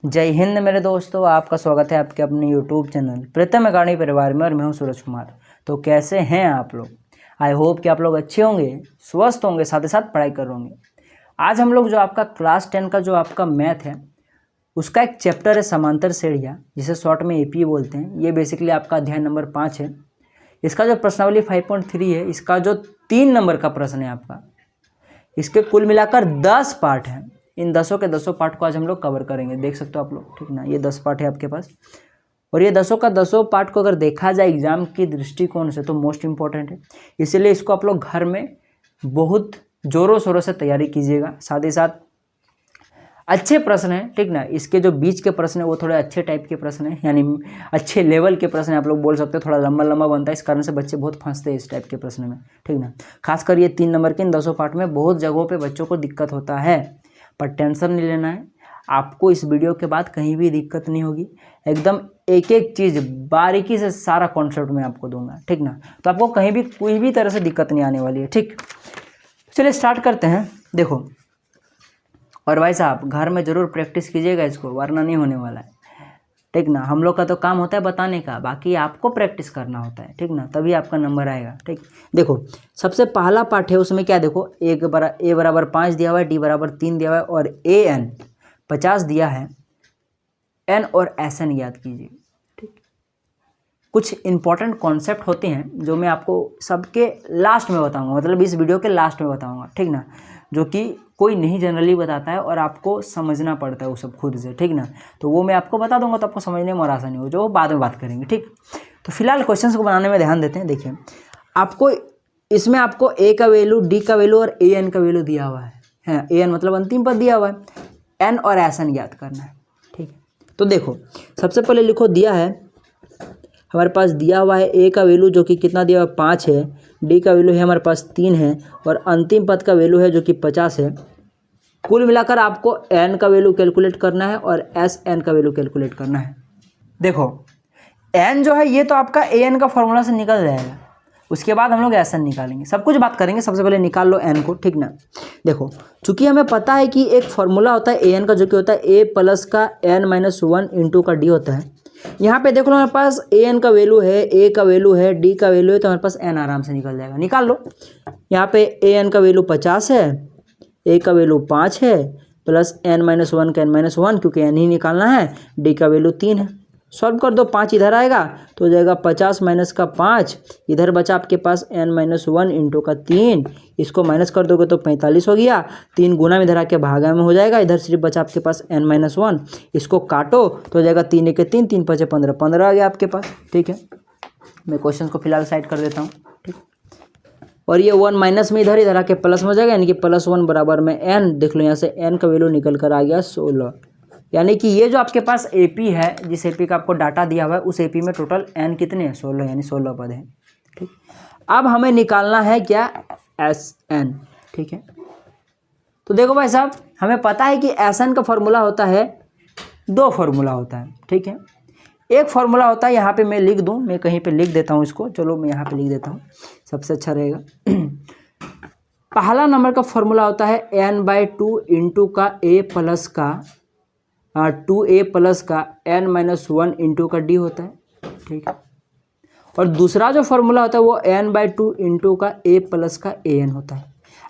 जय हिंद मेरे दोस्तों, आपका स्वागत है आपके अपने YouTube चैनल प्रीतम अकादमी परिवार में। और मैं हूं सूरज कुमार। तो कैसे हैं आप लोग? आई होप कि आप लोग अच्छे होंगे, स्वस्थ होंगे, साथ ही साथ पढ़ाई कर रहे होंगे। आज हम लोग जो आपका क्लास 10 का जो आपका मैथ है उसका एक चैप्टर है समांतर श्रेणियाँ, जिसे शॉर्ट में एपी बोलते हैं। ये बेसिकली आपका अध्याय नंबर 5 है। इसका जो प्रश्नावली 5.3 है, इसका जो 3 नंबर का प्रश्न है आपका, इसके कुल मिलाकर 10 पार्ट हैं। इन 10 के 10 पार्ट को आज हम लोग कवर करेंगे। देख सकते हो आप लोग, ठीक ना। ये 10 पार्ट है आपके पास, और ये 10 का 10 पार्ट को अगर देखा जाए एग्जाम की दृष्टिकोण से तो मोस्ट इंपॉर्टेंट है। इसीलिए इसको आप लोग घर में बहुत ज़ोरों शोरों से तैयारी कीजिएगा। साथ ही साथ अच्छे प्रश्न हैं, ठीक ना। इसके जो बीच के प्रश्न है वो थोड़े अच्छे टाइप के प्रश्न हैं, यानी अच्छे लेवल के प्रश्न हैं। आप लोग बोल सकते हो थोड़ा लंबा लंबा बनता है, इस कारण से बच्चे बहुत फंसते हैं इस टाइप के प्रश्न में, ठीक ना। खासकर ये 3 नंबर के इन 10 पार्ट में बहुत जगहों पे बच्चों को दिक्कत होता है, पर टेंशन नहीं लेना है। आपको इस वीडियो के बाद कहीं भी दिक्कत नहीं होगी। एकदम एक एक चीज़ बारीकी से सारा कॉन्सेप्ट मैं आपको दूंगा, ठीक ना। तो आपको कहीं भी कोई भी तरह से दिक्कत नहीं आने वाली है, ठीक। चलिए स्टार्ट करते हैं। देखो, और भाई साहब घर में ज़रूर प्रैक्टिस कीजिएगा इसको, वरना नहीं होने वाला है, ठीक ना। हम लोग का तो काम होता है बताने का, बाकी आपको प्रैक्टिस करना होता है, ठीक ना, तभी आपका नंबर आएगा, ठीक। देखो, सबसे पहला पार्ट है, उसमें क्या देखो, ए बराबर 5 दिया हुआ है, डी बराबर 3 दिया हुआ है, और ए एन 50 दिया है। एन और एस एन याद कीजिए, ठीक। कुछ इंपॉर्टेंट कॉन्सेप्ट होते हैं जो मैं आपको सबके लास्ट में बताऊँगा, मतलब इस वीडियो के लास्ट में बताऊँगा, ठीक ना, जो कि कोई नहीं जनरली बताता है और आपको समझना पड़ता है वो सब खुद से, ठीक ना। तो वो मैं आपको बता दूंगा तो आपको समझने में और आसानी हो, जो बाद में बात करेंगे, ठीक। तो फिलहाल क्वेश्चंस को बनाने में ध्यान देते हैं। देखिए, आपको इसमें आपको ए का वैल्यू, डी का वैल्यू और ए एन का वैल्यू दिया हुआ है। ए एन मतलब अंतिम पद दिया हुआ है, एन और एस एन याद करना है, ठीक है। तो देखो, सबसे पहले लिखो, दिया है हमारे पास, दिया हुआ है ए का वैल्यू जो कि कितना दिया हुआ है, 5 है। डी का वैल्यू है हमारे पास 3 है, और अंतिम पद का वैल्यू है जो कि 50 है। कुल मिलाकर आपको एन का वैल्यू कैलकुलेट करना है और एस एन का वैल्यू कैलकुलेट करना है। देखो, एन जो है ये तो आपका ए एन का फॉर्मूला से निकल जाएगा, उसके बाद हम लोग एस एन निकालेंगे, सब कुछ बात करेंगे। सबसे पहले निकाल लो एन को, ठीक ना। देखो, चूंकि हमें पता है कि एक फॉर्मूला होता है ए एन का, जो कि होता है ए प्लस का एन माइनस 1 इंटू का डी होता है। यहाँ पे देख लो, हमारे पास ए एन का वैल्यू है, ए का वैल्यू है, डी का वैल्यू है, तो हमारे पास एन आराम से निकल जाएगा। निकाल लो। यहाँ पे ए एन का वैल्यू 50 है, ए का वैल्यू 5 है, प्लस एन माइनस 1 का एन माइनस 1, क्योंकि एन ही निकालना है। डी का वैल्यू 3 है। सॉल्व कर दो, 5 इधर आएगा तो हो जाएगा 50 माइनस का 5, इधर बचा आपके पास एन माइनस 1 इंटू का 3। इसको माइनस कर दोगे तो 45 हो गया। 3 गुना में इधर आके भागा में हो जाएगा, इधर सिर्फ बचा आपके पास एन माइनस 1। इसको काटो तो हो जाएगा 3 के 3, 3 5 15, 15 आ गया आपके पास, ठीक है। मैं क्वेश्चन को फिलहाल साइड कर देता हूँ, ठीक। और ये 1 माइनस में इधर आके प्लस में हो जाएगा, यानी कि +1 बराबर में एन। देख लो, यहाँ से एन का वैल्यू निकल कर आ गया 16। यानी कि ये जो आपके पास एपी है, जिस एपी का आपको डाटा दिया हुआ है, उस एपी में टोटल एन कितने हैं, 16, यानी 16 पद हैं, ठीक। अब हमें निकालना है क्या, एस एन, ठीक है। तो देखो भाई साहब, हमें पता है कि एस एन का फॉर्मूला होता है, 2 फॉर्मूला होता है, ठीक है। एक फॉर्मूला होता है, यहाँ पे मैं लिख दूँ, मैं कहीं पे लिख देता हूँ इसको, चलो मैं यहाँ पे लिख देता हूँ, सबसे अच्छा रहेगा। पहला नंबर का फॉर्मूला होता है n/2 इंटू का a प्लस का 2a प्लस का n माइनस 1 इंटू का d होता है, ठीक है। और दूसरा जो फॉर्मूला होता है वो n/2 इंटू का a प्लस का an होता है।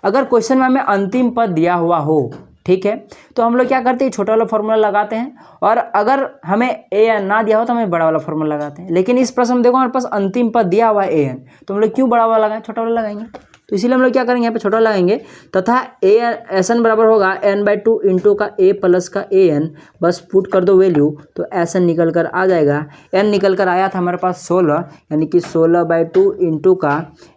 अगर क्वेश्चन में हमें अंतिम पद दिया हुआ हो, ठीक है, तो हम लोग क्या करते हैं, छोटा वाला फॉर्मूला लगाते हैं, और अगर हमें ए एन ना दिया हो तो हमें बड़ा वाला फॉर्मूला लगाते हैं। लेकिन इस प्रश्न में देखो, हमारे पास अंतिम पद दिया हुआ है ए एन, तो हम लोग क्यों बड़ा वाला लगाएं, छोटा वाला लगाएंगे। तो इसीलिए हम लोग क्या करेंगे, यहाँ पे छोटा लगाएंगे, तथा एस एन बराबर होगा n/2 इंटू का a प्लस का ए एन। बस पुट कर दो वैल्यू, तो एस एन निकल कर आ जाएगा। एन निकल कर आया था हमारे पास 16, यानी कि 16/2 इंटू का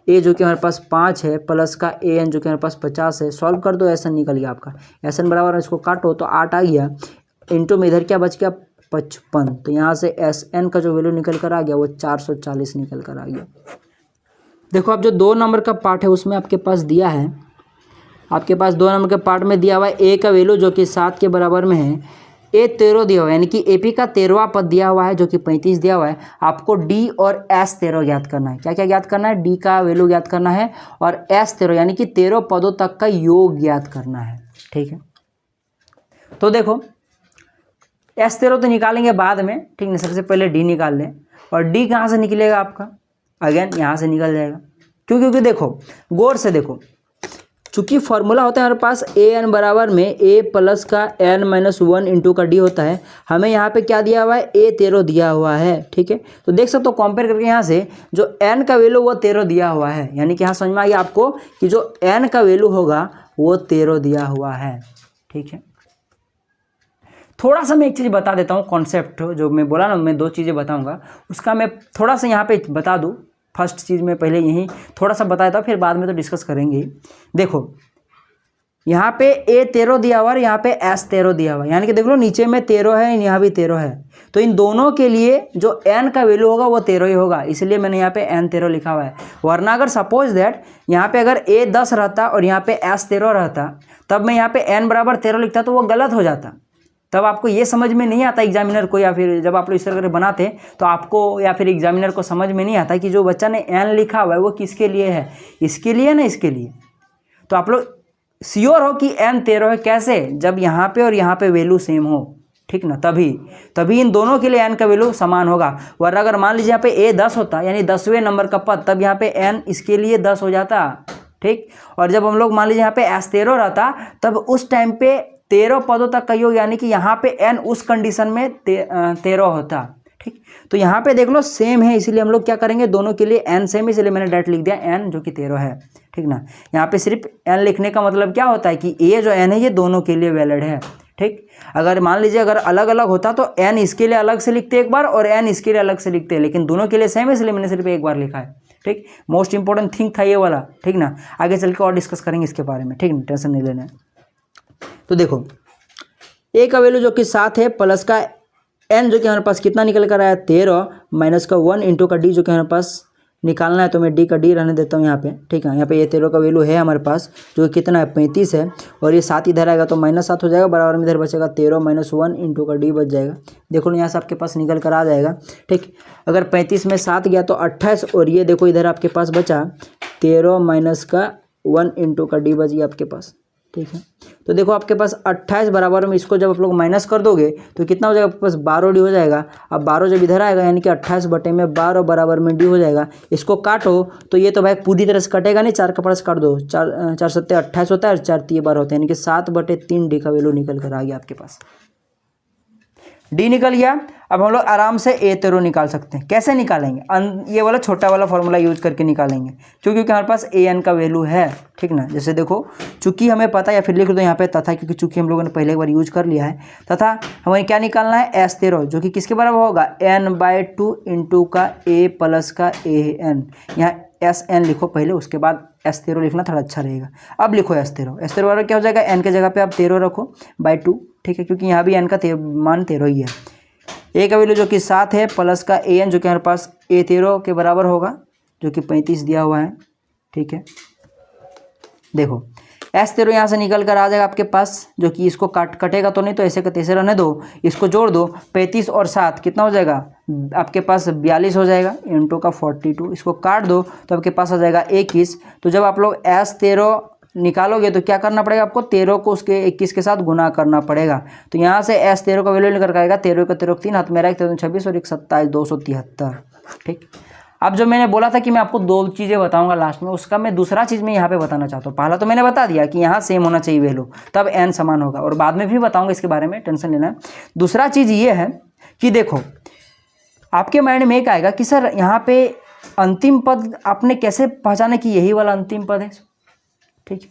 ए जो कि हमारे पास 5 है, प्लस का ए एन जो कि हमारे पास 50 है। सॉल्व कर दो, एस एन निकल गया आपका। एस एन बराबर, इसको काटो तो 8 आ गया, इंटू में इधर क्या बच गया, 55। तो यहाँ से एस एन का जो वैल्यू निकल कर आ गया वो 440 निकल कर आ गया। देखो, अब जो 2 नंबर का पार्ट है उसमें आपके पास दिया है, आपके पास 2 नंबर के पार्ट में दिया हुआ है ए का वैल्यू जो कि 7 के बराबर में है, ए 13 दिया हुआ है, यानी कि एपी का 13वां पद दिया हुआ है जो कि 35 दिया हुआ है। आपको डी और एस 13 ज्ञात करना है। क्या क्या ज्ञात करना है, डी का वैल्यू ज्ञात करना है और एस 13 यानी कि 13 पदों तक का योग ज्ञात करना है, ठीक है। तो देखो, S13 तो निकालेंगे बाद में, ठीक ना। सबसे पहले D निकाल लें, और D कहाँ से निकलेगा आपका, अगेन यहाँ से निकल जाएगा। क्यों, क्योंकि देखो गौर से देखो, चूंकि फॉर्मूला होता है हमारे पास an बराबर में a प्लस का n-1 इंटू का d होता है। हमें यहाँ पे क्या दिया हुआ है, a13 दिया हुआ है, ठीक है। तो देख सकते हो कंपेयर करके यहाँ से जो n का वैल्यू वो 13 दिया हुआ है, यानी कि यहाँ समझ में आ गया आपको कि जो n का वैल्यू होगा वो 13 दिया हुआ है, ठीक है। थोड़ा सा मैं एक चीज़ बता देता हूँ, कॉन्सेप्ट जो मैं बोला ना, मैं 2 चीज़ें बताऊँगा, उसका मैं थोड़ा सा यहाँ पे बता दूँ। फर्स्ट चीज़ मैं पहले यही थोड़ा सा बताया था, फिर बाद में तो डिस्कस करेंगे। देखो यहाँ पे A13 दिया हुआ है, यहाँ पे S13 दिया हुआ है, यानी कि देख लो नीचे में 13 है, यहाँ भी 13 है। तो इन दोनों के लिए जो n का वैल्यू होगा वो 13 ही होगा, इसलिए मैंने यहाँ पे n13 लिखा हुआ है। वरना अगर सपोज दैट यहाँ पे अगर A10 रहता और यहाँ पे S13 रहता, तब मैं यहाँ पे n बराबर 13 लिखता तो वो गलत हो जाता। तब आपको ये समझ में नहीं आता एग्जामिनर को, या फिर जब आप लोग इस तरह बनाते तो आपको या फिर एग्जामिनर को समझ में नहीं आता कि जो बच्चा ने n लिखा हुआ है वो किसके लिए है, इसके लिए ना इसके लिए। तो आप लोग श्योर हो कि n 13 है, कैसे, जब यहाँ पे और यहाँ पे वैल्यू सेम हो, ठीक ना, तभी इन दोनों के लिए n का वैल्यू समान होगा। वरना अगर मान लीजिए यहाँ पे A10 होता, यानी 10वें नंबर का पद, तब यहाँ पे n इसके लिए 10 हो जाता, ठीक। और जब हम लोग मान लीजिए यहाँ पे S13 रहता, तब उस टाइम पे 13 पदों तक का योग, यानी कि यहाँ पे n उस कंडीशन में 13 होता, ठीक। तो यहाँ पे देख लो सेम है, इसीलिए हम लोग क्या करेंगे, दोनों के लिए n सेम, इसलिए मैंने डायरेक्ट लिख दिया n जो कि 13 है, ठीक ना। यहाँ पे सिर्फ n लिखने का मतलब क्या होता है कि ये जो n है ये दोनों के लिए वैलिड है, ठीक। अगर मान लीजिए अगर अलग अलग होता तो n इसके लिए अलग से लिखते एक बार और n इसके लिए अलग से लिखते, लेकिन दोनों के लिए सेम है, इसलिए मैंने सिर्फ एक बार लिखा है, ठीक। मोस्ट इंपॉर्टेंट थिंग था ये वाला, ठीक ना। आगे चल के और डिस्कस करेंगे इसके बारे में, ठीक ना, टेंशन नहीं लेना है। तो देखो a का वैल्यू जो कि 7 है, प्लस का n जो कि हमारे पास कितना निकल कर आया 13, माइनस का 1 इंटू का d जो कि हमारे पास निकालना है, तो मैं d का d रहने देता हूँ यहाँ पे, ठीक है। यहाँ पे ये 13 का वैल्यू है हमारे पास, जो कि कितना है 35 है, और ये 7 इधर आएगा तो -7 हो जाएगा, बराबर में इधर बचेगा 13 माइनस 1 इंटू का d बच जाएगा। देखो यहाँ से आपके पास निकल कर आ जाएगा, ठीक। अगर 35 में 7 गया तो 28, और ये देखो इधर आपके पास बचा 13 माइनस का 1 इंटू का d बच गया आपके पास, ठीक है। तो देखो आपके पास 28 बराबर में इसको जब आप लोग माइनस कर दोगे तो कितना हो जाएगा आपके पास 12 डी हो जाएगा। अब 12 जब इधर आएगा यानी कि 28 बटे में 12 बराबर में डी हो जाएगा। इसको काटो तो ये तो भाई पूरी तरह से कटेगा नहीं, 4 का प्लस काट दो, 4 सत्ते 28 होता है और 4 तिये 12 होता है, यानी कि 7/3 डी का वैल्यू निकल कर आ गया आपके पास। डी निकल गया। अब हम लोग आराम से A13 निकाल सकते हैं। कैसे निकालेंगे, ये वाला छोटा वाला फॉर्मूला यूज करके निकालेंगे, क्योंकि हमारे पास an का वैल्यू है, ठीक ना। जैसे देखो चूंकि हमें पता है, या फिर लिख दो यहाँ पे तथा, क्योंकि चूंकि हम लोगों ने पहले एक बार यूज कर लिया है। तथा हमें क्या निकालना है S13, जो कि किसके बराबर होगा n/2 इंटू का a प्लस का an। यहाँ SN लिखो पहले, उसके बाद S13 लिखना थोड़ा अच्छा रहेगा। अब लिखो S13 बराबर क्या हो जाएगा, n के जगह पे आप 13 रखो /2, ठीक है, क्योंकि यहाँ भी n का मान 13 ही है। a का वैल्यू जो कि 7 है, प्लस का an जो कि हमारे पास A13 के बराबर होगा, जो कि 35 दिया हुआ है, ठीक है। देखो S13 यहाँ से निकल कर आ जाएगा आपके पास, जो कि इसको कटेगा तो नहीं, तो ऐसे का तैसे रहने दो, इसको जोड़ दो। 35 और 7 कितना हो जाएगा आपके पास 42 हो जाएगा, इंटू का 42, इसको काट दो तो आपके पास आ जाएगा 21। तो जब आप लोग S13 निकालोगे तो क्या करना पड़ेगा आपको, 13 को उसके 21 के साथ गुना करना पड़ेगा। तो यहाँ से S13 का वैल्यू निकल आएगा 13 का 13 3 हाथ में रख 26 और 1 27 273, ठीक। अब जो मैंने बोला था कि मैं आपको 2 चीज़ें बताऊंगा लास्ट में, उसका मैं दूसरा चीज़ में यहाँ पे बताना चाहता हूँ। पहला तो मैंने बता दिया कि यहाँ सेम होना चाहिए वैल्यू, तब n समान होगा, और बाद में भी बताऊंगा इसके बारे में, टेंशन लेना है। दूसरा चीज़ ये है कि देखो आपके माइंड में एक आएगा कि सर यहाँ पे अंतिम पद आपने कैसे पहचाना कि यही वाला अंतिम पद है, ठीक है।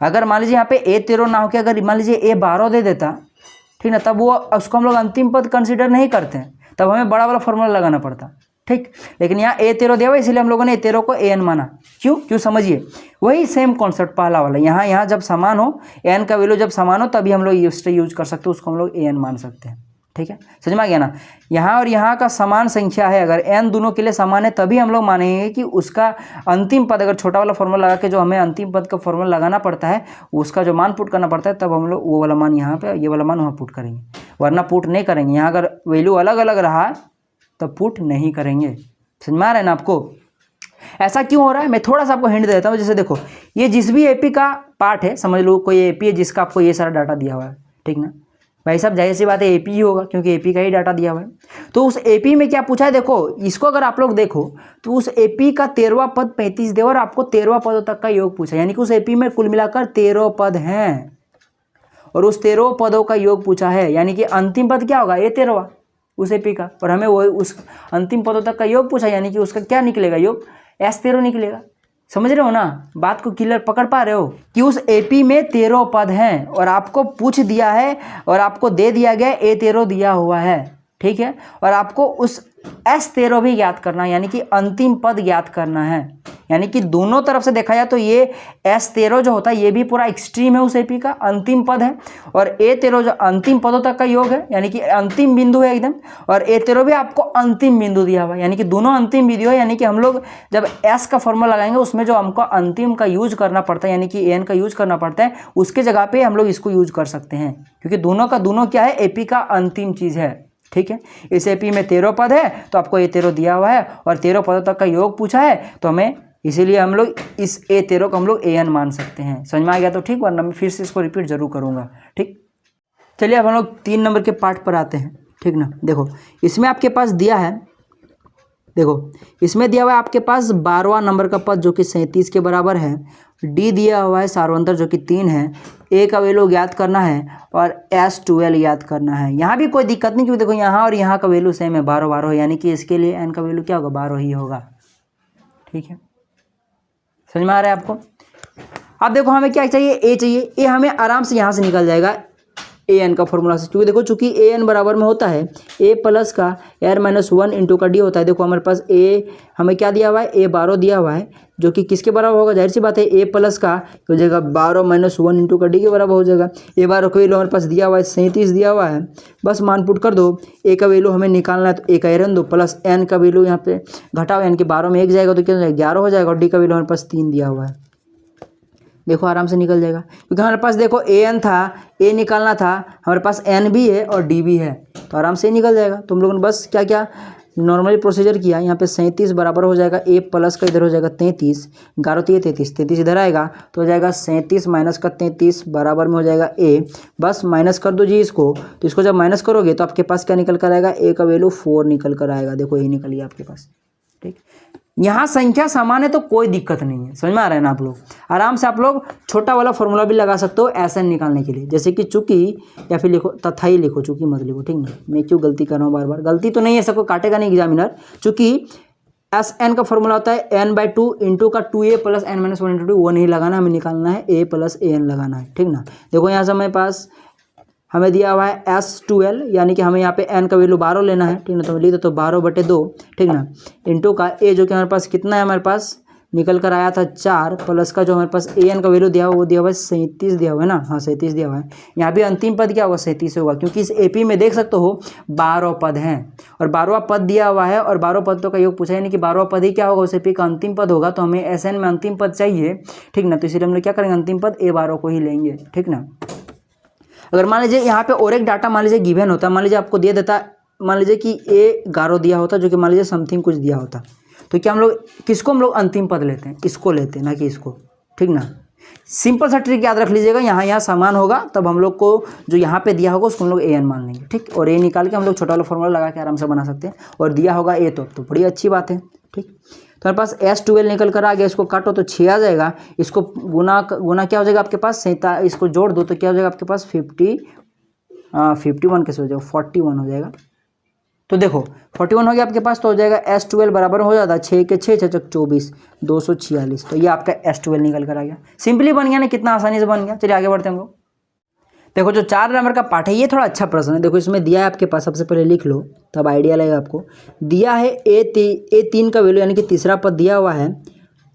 अगर मान लीजिए यहाँ पे A13 ना हो के अगर मान लीजिए A12 दे देता, ठीक ना, तब वो उसको हम लोग अंतिम पद कंसिडर नहीं करते हैं, तब हमें बड़ा वाला फॉर्मूला लगाना पड़ता, ठीक। लेकिन यहाँ A13 दिया हुआ, इसलिए हम लोगों ने A13 को an माना। क्यों समझिए, वही सेम कॉन्सेप्ट पहला वाला। यहाँ जब समान हो, n का वैल्यू जब समान हो, तभी हम लोग यूज कर सकते हैं, उसको हम लोग an मान सकते हैं, ठीक है। समझ में आ गया ना। यहाँ और यहाँ का समान संख्या है, अगर n दोनों के लिए समान है तभी हम लोग मानेंगे कि उसका अंतिम पद, अगर छोटा वाला फॉर्मूला लगा के जो हमें अंतिम पद का फॉर्मूला लगाना पड़ता है, उसका जो मान पुट करना पड़ता है, तब हम लोग वो वाला मान यहाँ पे, ये वाला मान वहाँ पुट करेंगे, वरना पुट नहीं करेंगे। यहाँ अगर वैल्यू अलग अलग रहा तब पुट नहीं करेंगे। समझ में आ रहा है ना आपको, ऐसा क्यों हो रहा है। मैं थोड़ा सा आपको हिंट देता हूँ। जैसे देखो ये जिस भी एपी का पार्ट है, समझ लो कोई एपी है जिसका आपको ये सारा डाटा दिया हुआ है, ठीक ना। भाई साहब जाहिर सी बात है एपी ही होगा, क्योंकि एपी का ही डाटा दिया हुआ है। तो उस एपी में क्या पूछा है, देखो इसको अगर आप लोग देखो तो उस एपी का 13वां पद 35 दे और आपको 13वां पदों तक का योग पूछा, यानी कि उस एपी में कुल मिलाकर 13 पद हैं और उस 13 पदों का योग पूछा है, यानी कि अंतिम पद क्या होगा, ये 13वां उस एपी का, और हमें वो उस अंतिम पदों तक का योग पूछा, यानी कि उसका क्या निकलेगा, योग S13 निकलेगा। समझ रहे हो ना, बात को क्लियर पकड़ पा रहे हो कि उस एपी में 13 पद हैं और आपको पूछ दिया है और आपको दे दिया गया A13 दिया हुआ है, ठीक है, और आपको उस S13 भी ज्ञात करना है, यानी कि अंतिम पद ज्ञात करना है। यानी कि दोनों तरफ से देखा जाए तो ये S13 जो होता है ये भी पूरा एक्सट्रीम है, उस एपी का अंतिम पद है, और A13 जो अंतिम पदों तक का योग है, यानी कि अंतिम बिंदु है एकदम, और A13 भी आपको अंतिम बिंदु दिया हुआ है, यानी कि दोनों अंतिम बिंदु है। यानी कि हम लोग जब S का फॉर्मूला लगाएंगे उसमें जो हमको अंतिम का यूज करना पड़ता है, यानी कि AN का यूज करना पड़ता है, उसके जगह पे हम लोग इसको यूज कर सकते हैं, क्योंकि दोनों का दोनों क्या है, एपी का अंतिम चीज है, ठीक है। इस एपी में 13 पद है तो आपको A13 दिया हुआ है और 13 पदों तक का योग पूछा है, तो हमें इसीलिए हम लोग इस A13 को हम लोग AN मान सकते हैं। समझ में आ गया तो ठीक, वरना मैं फिर से इसको रिपीट जरूर करूंगा, ठीक। चलिए अब हम लोग 3 नंबर के पार्ट पर आते हैं, ठीक ना। देखो इसमें आपके पास दिया है, देखो इसमें दिया हुआ है आपके पास 12वां नंबर का पद जो कि 37 के बराबर है, डी दिया हुआ है सार्वंतर जो कि 3 है, ए का वैल्यू ज्ञात करना है और S12 ज्ञात करना है। यहाँ भी कोई दिक्कत नहीं, क्योंकि देखो यहाँ और यहाँ का वैल्यू सेम है, 12 12, यानी कि इसके लिए एन का वैल्यू क्या होगा, 12 ही होगा, ठीक है। समझ में आ रहा है आपको। अब देखो हमें क्या चाहिए, ए चाहिए, ए हमें आराम से यहाँ से निकल जाएगा AN का फॉर्मूला से, क्योंकि देखो चूंकि AN बराबर में होता है A प्लस का R-1 इंटू का D होता है। देखो हमारे पास A हमें क्या दिया हुआ है, A 12 दिया हुआ है, जो कि किसके बराबर होगा, जाहिर सी बात है A प्लस का हो जाएगा 12-1 इंटू का D के बराबर हो जाएगा। A 12 का वैल्यू हमारे पास दिया हुआ है 37 दिया हुआ है, बस मान पुट कर दो। A का वैल्यू हमें निकालना है तो A का एरन दो प्लस N का वैल्यू यहाँ पे घटाओ, यानी कि 12 में 1 जाएगा तो क्या हो जाएगा, 11 हो जाएगा, और D का वैल्यू हमारे पास 3 दिया हुआ है। देखो आराम से निकल जाएगा, क्योंकि हमारे पास देखो AN था, A निकालना था, हमारे पास N भी है और D भी है, तो आराम से निकल जाएगा। तुम लोगों ने बस क्या क्या नॉर्मली प्रोसीजर किया, यहाँ पे 37 बराबर हो जाएगा A प्लस का इधर हो जाएगा 33, 11 तो ये 33 इधर आएगा तो हो जाएगा 37 माइनस का 33 बराबर में हो जाएगा A। बस माइनस कर दो जी इसको, तो इसको जब माइनस करोगे तो आपके पास क्या निकल कर आएगा, A का वैल्यू 4 निकल कर आएगा। देखो ये निकल गया आपके पास, ठीक। यहाँ संख्या समान है तो कोई दिक्कत नहीं है, समझ में आ रहा है ना। आप लोग आराम से आप लोग छोटा वाला फॉर्मूला भी लगा सकते हो SN निकालने के लिए, जैसे कि चूंकि, या फिर लिखो तथा ही लिखो, चूंकि मत लिखो, ठीक ना। मैं क्यों गलती कर रहा हूँ बार बार, गलती तो नहीं है, सबको काटेगा नहीं एग्जामिनर। चूंकि SN का फॉर्मूला होता है N/2 इंटू का 2A प्लस N-1 इंटू 2, वो नहीं लगाना, हमें निकालना है A प्लस AN लगाना है, ठीक ना। देखो यहाँ से हमारे पास हमें दिया हुआ है S12, यानी कि हमें यहाँ पे N का वैल्यू 12 लेना है, ठीक ना। तो लिख दो तो 12/2, ठीक ना, इंटू का A जो कि हमारे पास कितना है, हमारे पास निकल कर आया था 4, प्लस का जो हमारे पास AN का वैल्यू दिया हुआ वो दिया हुआ है 37 दिया हुआ है ना, हाँ 37 दिया हुआ है। यहाँ भी अंतिम पद क्या होगा, 37 होगा, क्योंकि इस AP में देख सकते हो 12 पद हैं और 12वां पद दिया हुआ है और 12 पदों का योग पूछा, यानी कि 12वां पद ही क्या होगा, उस AP का अंतिम पद होगा। तो हमें SN में अंतिम पद चाहिए, ठीक ना, तो इसलिए हम लोग क्या करेंगे, अंतिम पद A12 को ही लेंगे, ठीक ना। अगर मान लीजिए यहाँ पे और एक डाटा मान लीजिए गिवन होता, मान लीजिए आपको दे देता, मान लीजिए कि A11 दिया होता, जो कि मान लीजिए समथिंग कुछ दिया होता, तो क्या हम लोग किसको हम लोग अंतिम पद लेते हैं, इसको लेते हैं ना कि इसको, ठीक ना। सिंपल सा ट्रिक याद रख लीजिएगा, यहाँ समान होगा तब हम लोग को जो यहाँ पे दिया होगा उसको हम लोग AN मान लेंगे, ठीक। और A निकाल के हम लोग छोटा वाला फॉर्मूला लगा के आराम से बना सकते हैं, और दिया होगा A तो बड़ी अच्छी बात है, ठीक। तो हमारे पास S12 निकल कर आ गया, इसको काटो तो 6 आ जाएगा, इसको गुना क्या हो जाएगा आपके पास, इसको जोड़ दो तो क्या हो जाएगा आपके पास 51 कैसे हो जाएगा, 41 हो जाएगा। तो देखो 41 हो गया आपके पास, तो हो जाएगा S12 बराबर हो जाता है 6 के 6 6 24 246, तो ये आपका S12 निकल कर आ गया। सिंपली बन गया ना, कितना आसानी से बन गया। चलिए आगे बढ़ते हैं हम लोग। देखो जो 4 नंबर का पार्ट है ये थोड़ा अच्छा प्रश्न है। देखो इसमें दिया है आपके पास, सबसे पहले लिख लो तब आइडिया लगेगा आपको। दिया है A3 का वैल्यू, यानी कि तीसरा पद दिया हुआ है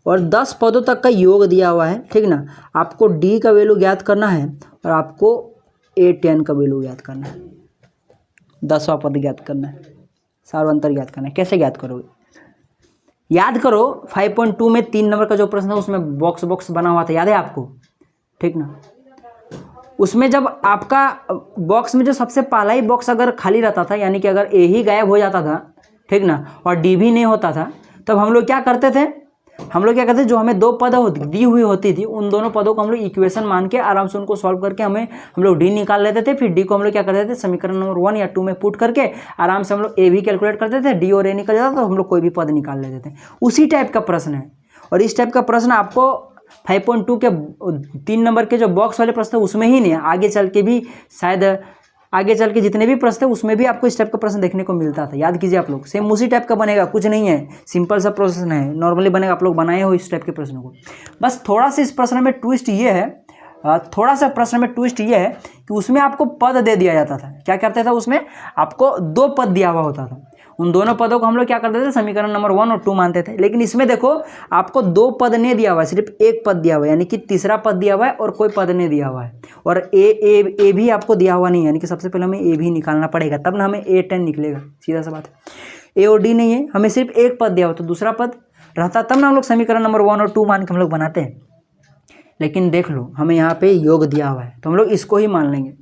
और 10 पदों तक का योग दिया हुआ है, ठीक ना। आपको D का वैल्यू ज्ञात करना है और आपको A10 का वैल्यू ज्ञात करना है, 10वां पद ज्ञात करना है, सार्वंतर ज्ञात करना है। कैसे ज्ञात करोगे, याद करो 5.2 में 3 नंबर का जो प्रश्न था उसमें बॉक्स बना हुआ था, याद है आपको, ठीक ना। उसमें जब आपका बॉक्स में जो सबसे पहला ही बॉक्स अगर खाली रहता था, यानी कि अगर A ही गायब हो जाता था, ठीक ना, और D भी नहीं होता था, तब हम लोग क्या करते थे, हम लोग क्या करते हैं, जो हमें दो पद दी हुई होती थी उन दोनों पदों को हम लोग इक्वेशन मान के आराम से उनको सॉल्व करके हम लोग डी निकाल लेते थे। फिर डी को हम लोग क्या करते थे, समीकरण नंबर 1 या 2 में पुट करके आराम से हम लोग ए भी कैलकुलेट करते थे, डी और ए निकल जाता तो हम लोग कोई भी पद निकाल लेते थे। उसी टाइप का प्रश्न है, और इस टाइप का प्रश्न आपको 5.2 के 3 नंबर के जो बॉक्स वाले प्रश्न है उसमें ही नहीं है, आगे चल के भी शायद आगे चल के जितने भी प्रश्न थे उसमें भी आपको इस टाइप का प्रश्न देखने को मिलता था। याद कीजिए आप लोग, सेम उसी टाइप का बनेगा, कुछ नहीं है, सिंपल सा प्रोसेस है, नॉर्मली बनेगा। आप लोग बनाए हो इस टाइप के प्रश्नों को। बस थोड़ा सा इस प्रश्न में ट्विस्ट ये है, कि उसमें आपको पद दे दिया जाता था। क्या करते था, उसमें आपको दो पद दिया हुआ होता था, उन दोनों पदों को हम लोग क्या करते थे, समीकरण नंबर 1 और 2 मानते थे। लेकिन इसमें देखो आपको दो पद नहीं दिया हुआ है, सिर्फ एक पद दिया हुआ है, यानी कि तीसरा पद दिया हुआ है और कोई पद नहीं दिया हुआ है। और ए भी आपको दिया हुआ नहीं है, यानी कि सबसे पहले हमें ए भी निकालना पड़ेगा, तब ना हमें A10 निकलेगा, सीधा सा बात है। ए और डी नहीं है, हमें सिर्फ एक पद दिया हुआ, तो दूसरा पद रहता तब ना हम लोग समीकरण नंबर 1 और 2 मान के हम लोग बनाते हैं। लेकिन देख लो हमें यहाँ पे योग दिया हुआ है, तो हम लोग इसको ही मान लेंगे,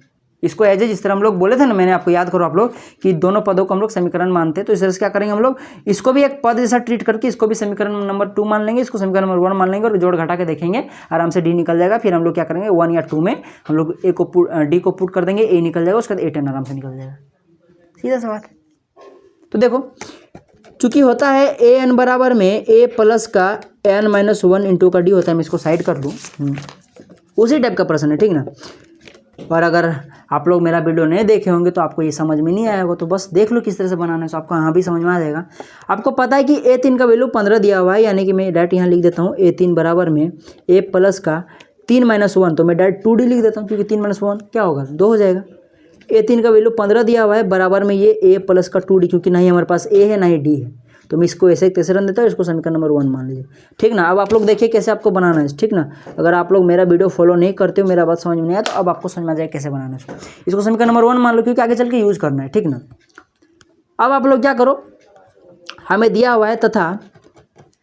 इसको एज जिस तरह हम लोग बोले थे ना, मैंने आपको याद करो आप लोग कि दोनों पदों को हम लोग समीकरण मानते हैं। तो इस तरह से क्या करेंगे हम लोग, इसको भी एक पद जैसा ट्रीट करके इसको भी समीकरण नंबर 2 मान लेंगे, इसको समीकरण नंबर 1 मान लेंगे और जोड़ घटा के देखेंगे, आराम से डी निकल जाएगा। फिर हम लोग क्या करेंगे, 1 या 2 में हम लोग डी को पुट कर देंगे, ए निकल जाएगा, उसके बाद A10 आराम से निकल जाएगा, सीधा सा बात। तो देखो चूंकि होता है an बराबर में a प्लस का n-1 इंटू का डी होता है, मैं इसको साइड कर दूँ, उसी टाइप का प्रश्न है, ठीक ना। और अगर आप लोग मेरा वीडियो नहीं देखे होंगे तो आपको ये समझ में नहीं आया होगा, तो बस देख लो किस तरह से बनाना है, तो आपको यहाँ भी समझ में आ जाएगा। आपको पता है कि A3 का वैल्यू 15 दिया हुआ है, यानी कि मैं डायरेक्ट यहाँ लिख देता हूँ A3 बराबर में a प्लस का 3-1, तो मैं डायरेक्ट 2D लिख देता हूँ, क्योंकि 3-1 क्या होगा, 2 हो जाएगा। A3 का वैल्यू 15 दिया हुआ है, बराबर में ये a प्लस का 2D, क्योंकि ना ही हमारे पास a है ना ही d है, तो मैं इसको ऐसे तैसे रन देता हूँ, इसको समीकरण नंबर 1 मान लीजिए, ठीक ना। अब आप लोग देखिए कैसे आपको बनाना है, ठीक ना। अगर आप लोग मेरा वीडियो फॉलो नहीं करते हो, मेरा बात समझ में नहीं आया, तो अब आपको समझ में आ जाए कैसे बनाना है इसको समीकरण नंबर 1 मान लो, क्योंकि आगे चल के यूज़ करना है, ठीक ना। अब आप लोग क्या करो, हमें दिया हुआ है तथा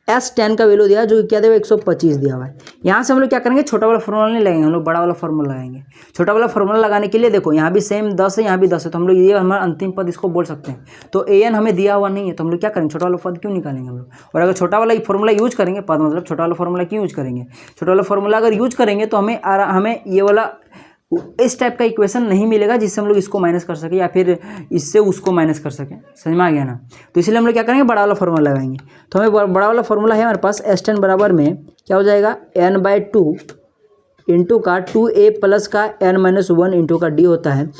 S10 का वैल्यू दिया, जो कि क्या दिया 125 दिया हुआ है। यहाँ से हम लोग क्या करेंगे, छोटा वाला फॉर्मूला नहीं लगाएंगे, हम लोग बड़ा वाला फॉर्मूला लगाएंगे। छोटा वाला फॉर्मूला लगाने के लिए देखो यहाँ भी सेम 10 है, यहाँ भी 10 है, तो हम लोग ये हमारा अंतिम पद इसको बोल सकते हैं। तो an हमें दिया हुआ नहीं है, तो हम लोग क्या करेंगे, छोटा वाला पद क्यों निकालेंगे हम लोग। और अगर छोटा वाला फॉर्मूला यूज करेंगे, पद मतलब छोटा वाला फॉर्मूला क्यों यूज करेंगे, छोटा वाला फॉर्मूला अगर यूज करेंगे तो हमें ये वाला इस टाइप का इक्वेशन नहीं मिलेगा जिससे हम लोग इसको माइनस कर सके या फिर इससे उसको माइनस कर सकें, समझ में आ गया ना। तो इसलिए हम लोग क्या करेंगे, बड़ा वाला फॉर्मूला लगाएंगे। तो हमें बड़ा वाला फॉर्मूला है हमारे पास, S10 बराबर में क्या हो जाएगा, n/2 इंटू का 2a प्लस का n-1 इंटू का d होता है।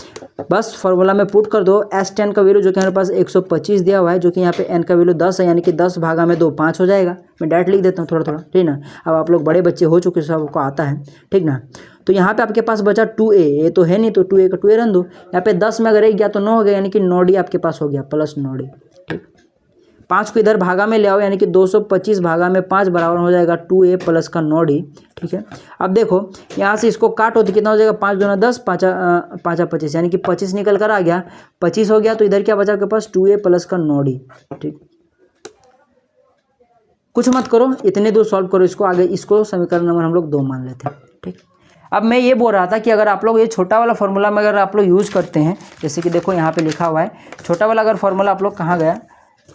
बस फॉर्मूला में पुट कर दो S10 का वैल्यू, जो कि हमारे पास 125 दिया हुआ है, जो कि यहाँ पे n का वैल्यू 10 है, यानी कि 10 भागा में 2 5 हो जाएगा। मैं डायरेक्ट लिख देता हूँ थोड़ा थोड़ा, ठीक ना। अब आप लोग बड़े बच्चे हो चुके, सबको आता है, ठीक ना। तो यहाँ पे आपके पास बचा 2a, ये तो है नहीं, तो 2a का 2a रन दो। यहाँ पे 10 में अगर 1 गया तो 9 हो गया, यानी कि 9d आपके पास हो गया, प्लस 9d, ठीक। 5 को इधर भागा में ले आओ, यानी कि 225 भागा में 5 बराबर हो जाएगा 2a प्लस का 9d, ठीक है। अब देखो यहाँ से इसको काटो तो कितना हो जाएगा, 5 दूना 10, 5 25, यानी कि 25 निकल कर आ गया, 25 हो गया। तो इधर क्या बचा आपके पास, 2a प्लस का 9d, ठीक। कुछ मत करो, इतने दूर सॉल्व करो इसको, आगे इसको समीकरण नंबर हम लोग 2 मान लेते हैं, ठीक। अब मैं ये बोल रहा था कि अगर आप लोग ये छोटा वाला फॉर्मूला में अगर आप लोग यूज़ करते हैं, जैसे कि देखो यहाँ पे लिखा हुआ है छोटा वाला, अगर फॉर्मूला आप लोग कहाँ गया,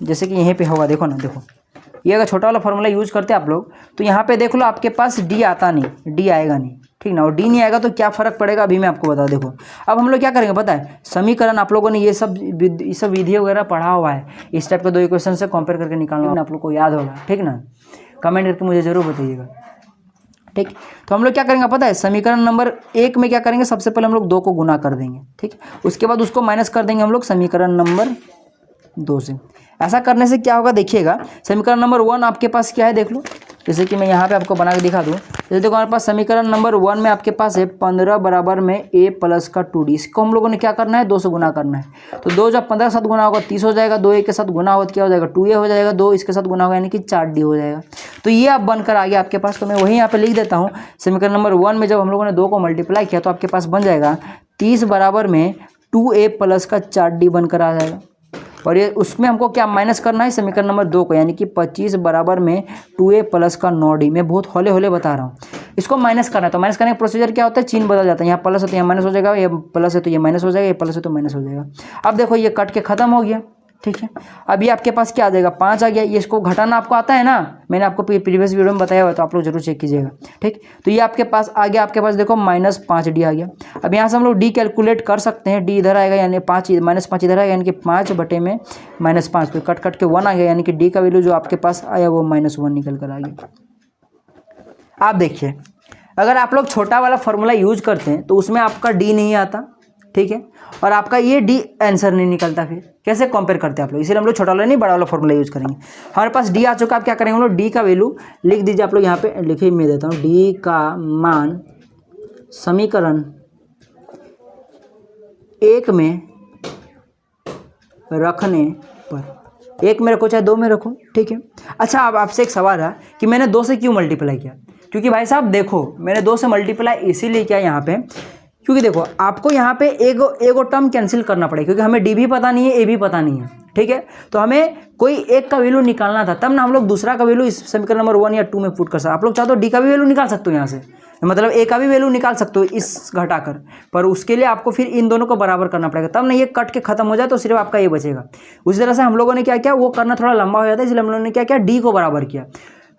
जैसे कि यहीं पे होगा, देखो ना, देखो ये अगर छोटा वाला फॉर्मूला यूज़ करते हैं आप लोग, तो यहाँ पे देख लो आपके पास डी आता नहीं, डी आएगा नहीं, ठीक ना। और डी नहीं आएगा तो क्या फ़र्क पड़ेगा, अभी मैं आपको बता। देखो अब हम लोग क्या करेंगे पता है, समीकरण आप लोगों ने ये सब विधि वगैरह पढ़ा हुआ है, इस टाइप के 2 इक्वेशन से कंपेयर करके निकालना आप लोग को याद होगा, ठीक ना। कमेंट करके मुझे ज़रूर बताइएगा, ठीक। तो हम लोग क्या करेंगे पता है, समीकरण नंबर 1 में क्या करेंगे, सबसे पहले हम लोग 2 को गुना कर देंगे, ठीक। उसके बाद उसको माइनस कर देंगे हम लोग समीकरण नंबर 2 से। ऐसा करने से क्या होगा देखिएगा, समीकरण नंबर 1 आपके पास क्या है देख लो, जैसे कि मैं यहाँ पे आपको बना के दिखा दूँ। जैसे देखो हमारे पास समीकरण नंबर 1 में आपके पास है 15 बराबर में a प्लस का 2d, इसको हम लोगों ने क्या करना है, 2 से गुना करना है। तो 2 जब 15 के साथ गुना होगा 30 हो जाएगा, 2 a के साथ गुना होगा क्या हो जाएगा, 2a हो जाएगा, 2 इसके साथ गुना होगा यानी कि 4d हो जाएगा। तो ये आप बनकर आ गया आपके पास। तो मैं वही यहाँ पे लिख देता हूँ, समीकरण नंबर 1 में जब हम लोगों ने 2 को मल्टीप्लाई किया तो आपके पास बन जाएगा 30 बराबर में 2a प्लस का 4d बनकर आ जाएगा। और ये उसमें हमको क्या माइनस करना है, समीकरण नंबर 2 को, यानी कि 25 बराबर में 2a प्लस का 9d। मैं बहुत हौले हौले बता रहा हूँ, इसको माइनस करना है। तो माइनस करने का प्रोसीजर क्या होता है, चिन्ह बदल जाता है, यहाँ प्लस है तो यहाँ माइनस हो जाएगा, ये प्लस है तो ये माइनस हो जाएगा, ये प्लस है तो माइनस हो जाएगा। अब देखो ये कट के खत्म हो गया, ठीक है। अब ये आपके पास क्या आ जाएगा, 5 आ गया। ये इसको घटाना आपको आता है ना, मैंने आपको प्रीवियस वीडियो में बताया हुआ, तो आप लोग जरूर चेक कीजिएगा। ठीक, तो ये आपके पास आ गया, आपके पास देखो -5d आ गया। अब यहाँ से हम लोग डी कैलकुलेट कर सकते हैं, डी इधर आएगा यानी -5 इधर आएगा, यानी कि 5 बटे में -5, तो कट के 1 आ गया, यानी कि डी का वैल्यू जो आपके पास आया वो -1 निकल कर आ गया। आप देखिए, अगर आप लोग छोटा वाला फॉर्मूला यूज करते हैं तो उसमें आपका डी नहीं आता, ठीक है, और आपका ये डी आंसर नहीं निकलता। फिर कैसे कंपेयर करते हैं आप लोग, इसीलिए हम लोग छोटा वाला नहीं बड़ा वाला फॉर्मूला यूज करेंगे। हमारे पास डी आ चुका, आप क्या करेंगे हम लोग, डी का वैल्यू लिख दीजिए आप लोग यहाँ पे, लिखे मैं देता हूँ, डी का मान समीकरण 1 में रखने पर, 1 में रखो चाहे 2 में रखो, ठीक है। अच्छा, अब आपसे एक सवाल है कि मैंने 2 से क्यों मल्टीप्लाई किया, क्योंकि भाई साहब देखो मैंने 2 से मल्टीप्लाई इसीलिए किया यहाँ पे, क्योंकि देखो आपको यहाँ पे एगो टर्म कैंसिल करना पड़ेगा, क्योंकि हमें डी भी पता नहीं है, ए भी पता नहीं है, ठीक है। तो हमें कोई एक का वैल्यू निकालना था, तब ना हम लोग दूसरा का वैल्यू इस समीकरण नंबर 1 या 2 में पुट कर सकते। आप लोग चाहो तो डी का भी वैल्यू निकाल सकते हो यहाँ से, मतलब ए का भी वैल्यू निकाल सकते हो इस घटाकर, पर उसके लिए आपको फिर इन दोनों को बराबर करना पड़ेगा, तब ना ये कट के खत्म हो जाए तो सिर्फ आपका ये बचेगा। उसी तरह से हम लोगों ने क्या किया, वो करना थोड़ा लंबा हो जाता है, इसलिए हम लोगों ने क्या किया, डी को बराबर किया।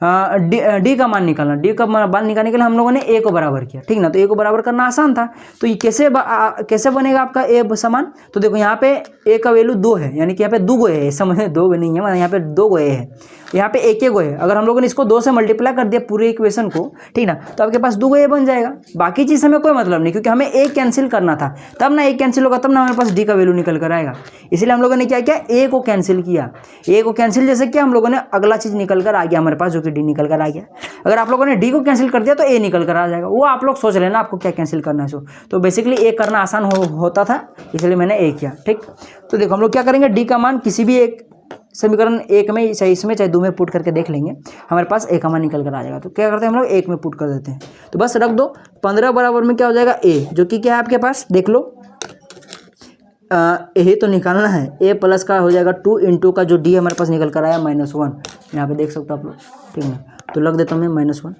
डी का मान निकालना, डी का मान निकालने के लिए हम लोगों ने ए को बराबर किया, ठीक ना। तो ए को बराबर करना आसान था, तो ये कैसे बनेगा आपका ए समान, तो देखो यहाँ पे ए का वैल्यू 2 है, यानी कि यहाँ पे 2 गो है, समझ 2 नहीं है, यहाँ पे 2 गो ए है, यहाँ पे एक गो है। अगर हम लोगों ने इसको 2 से मल्टीप्लाई कर दिया पूरे इक्वेशन को, ठीक ना, तो आपके पास 2 गो ए बन जाएगा। बाकी चीज़ हमें कोई मतलब नहीं, क्योंकि हमें ए कैंसिल करना था, तब ना ए कैंसिल होगा, तब ना हमारे पास डी का वैल्यू निकल कर आएगा। इसलिए हम लोगों ने क्या किया, ए को कैंसिल किया। ए को कैंसिल जैसे किया, हम लोगों ने अगला चीज़ निकल कर आ गया हमारे पास, जो कि डी निकल कर आ गया। अगर आप लोगों ने डी को कैंसिल कर दिया तो ए निकल कर आ जाएगा, वो आप लोग सोच लेना आपको क्या कैंसिल करना है। तो बेसिकली ए करना आसान होता था, इसलिए मैंने ए किया, ठीक। तो देखो हम लोग क्या करेंगे, डी का मान किसी भी एक समीकरण 1 में चाहे इसमें चाहे 2 में पुट करके देख लेंगे, हमारे पास ए का मान निकल कर आ जाएगा। तो क्या करते हैं हम लोग, 1 में पुट कर देते हैं, तो बस रख दो। 15 बराबर में क्या हो जाएगा, ए, जो कि क्या है आपके पास, देख लो, यही तो निकालना है। ए प्लस का हो जाएगा 2 इंटू का जो डी हमारे पास निकल कर आया -1, यहाँ पे देख सकते हो आप लोग, ठीक है। तो लग देता हूँ मैं -1।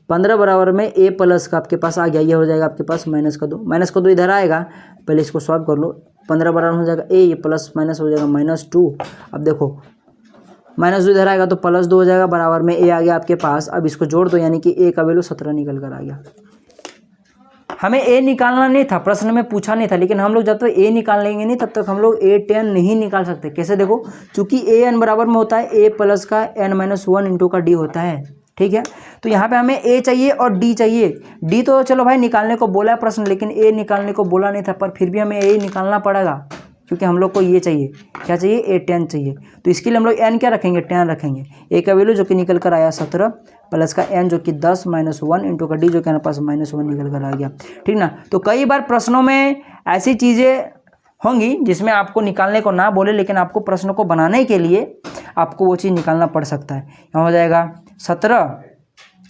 15 बराबर में ए प्लस का आपके पास आ गया, ये हो जाएगा आपके पास -2 इधर आएगा, पहले इसको सॉल्व कर लो। 15 बराबर हो जाएगा ए, ये प्लस माइनस हो जाएगा -2। अब देखो -2 इधर आएगा तो +2 हो जाएगा, बराबर में ए आ गया आपके पास। अब इसको जोड़ दो, यानी कि ए का वैल्यू 17 निकल कर आ गया। हमें ए निकालना नहीं था, प्रश्न में पूछा नहीं था, लेकिन हम लोग जब तक ए निकाल लेंगे नहीं तब तक हम लोग A10 नहीं निकाल सकते। कैसे देखो, चूंकि an बराबर में होता है a प्लस का n-1 इंटू का d होता है, ठीक है। तो यहाँ पे हमें a चाहिए और d चाहिए। d तो चलो भाई निकालने को बोला है प्रश्न, लेकिन a निकालने को बोला नहीं था, पर फिर भी हमें a निकालना पड़ेगा, क्योंकि हम लोग को ये चाहिए, क्या चाहिए, A10 चाहिए। तो इसके लिए हम लोग n क्या रखेंगे, 10 रखेंगे। a का वैल्यू जो कि निकल कर आया 17 प्लस का n जो कि 10 -1 इंटू का d जो कि हमारे पास -1 निकल कर आ गया, ठीक ना। तो कई बार प्रश्नों में ऐसी चीज़ें होंगी जिसमें आपको निकालने को ना बोले, लेकिन आपको प्रश्न को बनाने के लिए आपको वो चीज़ निकालना पड़ सकता है। यहाँ हो जाएगा 17,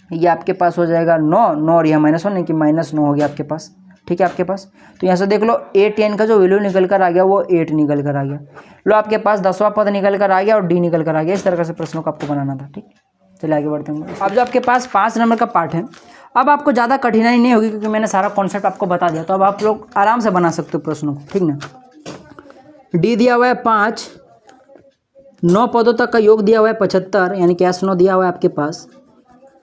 ये आपके पास हो जाएगा 9 और यहाँ -1 नहीं कि -9 हो गया आपके पास, ठीक है आपके पास। तो यहाँ से देख लो A10 का जो वैल्यू निकल कर आ गया वो 8 निकल कर आ गया। लो आपके पास 10वां पद निकल कर आ गया और D निकल कर आ गया। इस तरह से प्रश्नों को आपको बनाना था, ठीक। चलिए आगे बढ़ते हैं। अब जो आपके पास 5 नंबर का पार्ट है, अब आपको ज़्यादा कठिनाई नहीं होगी, क्योंकि मैंने सारा कॉन्सेप्ट आपको बता दिया। तो अब आप लोग आराम से बना सकते हो प्रश्नों को, ठीक ना। D दिया हुआ है 5, 9 पदों तक का योग दिया हुआ है 75, यानी कि S9 दिया हुआ है आपके पास।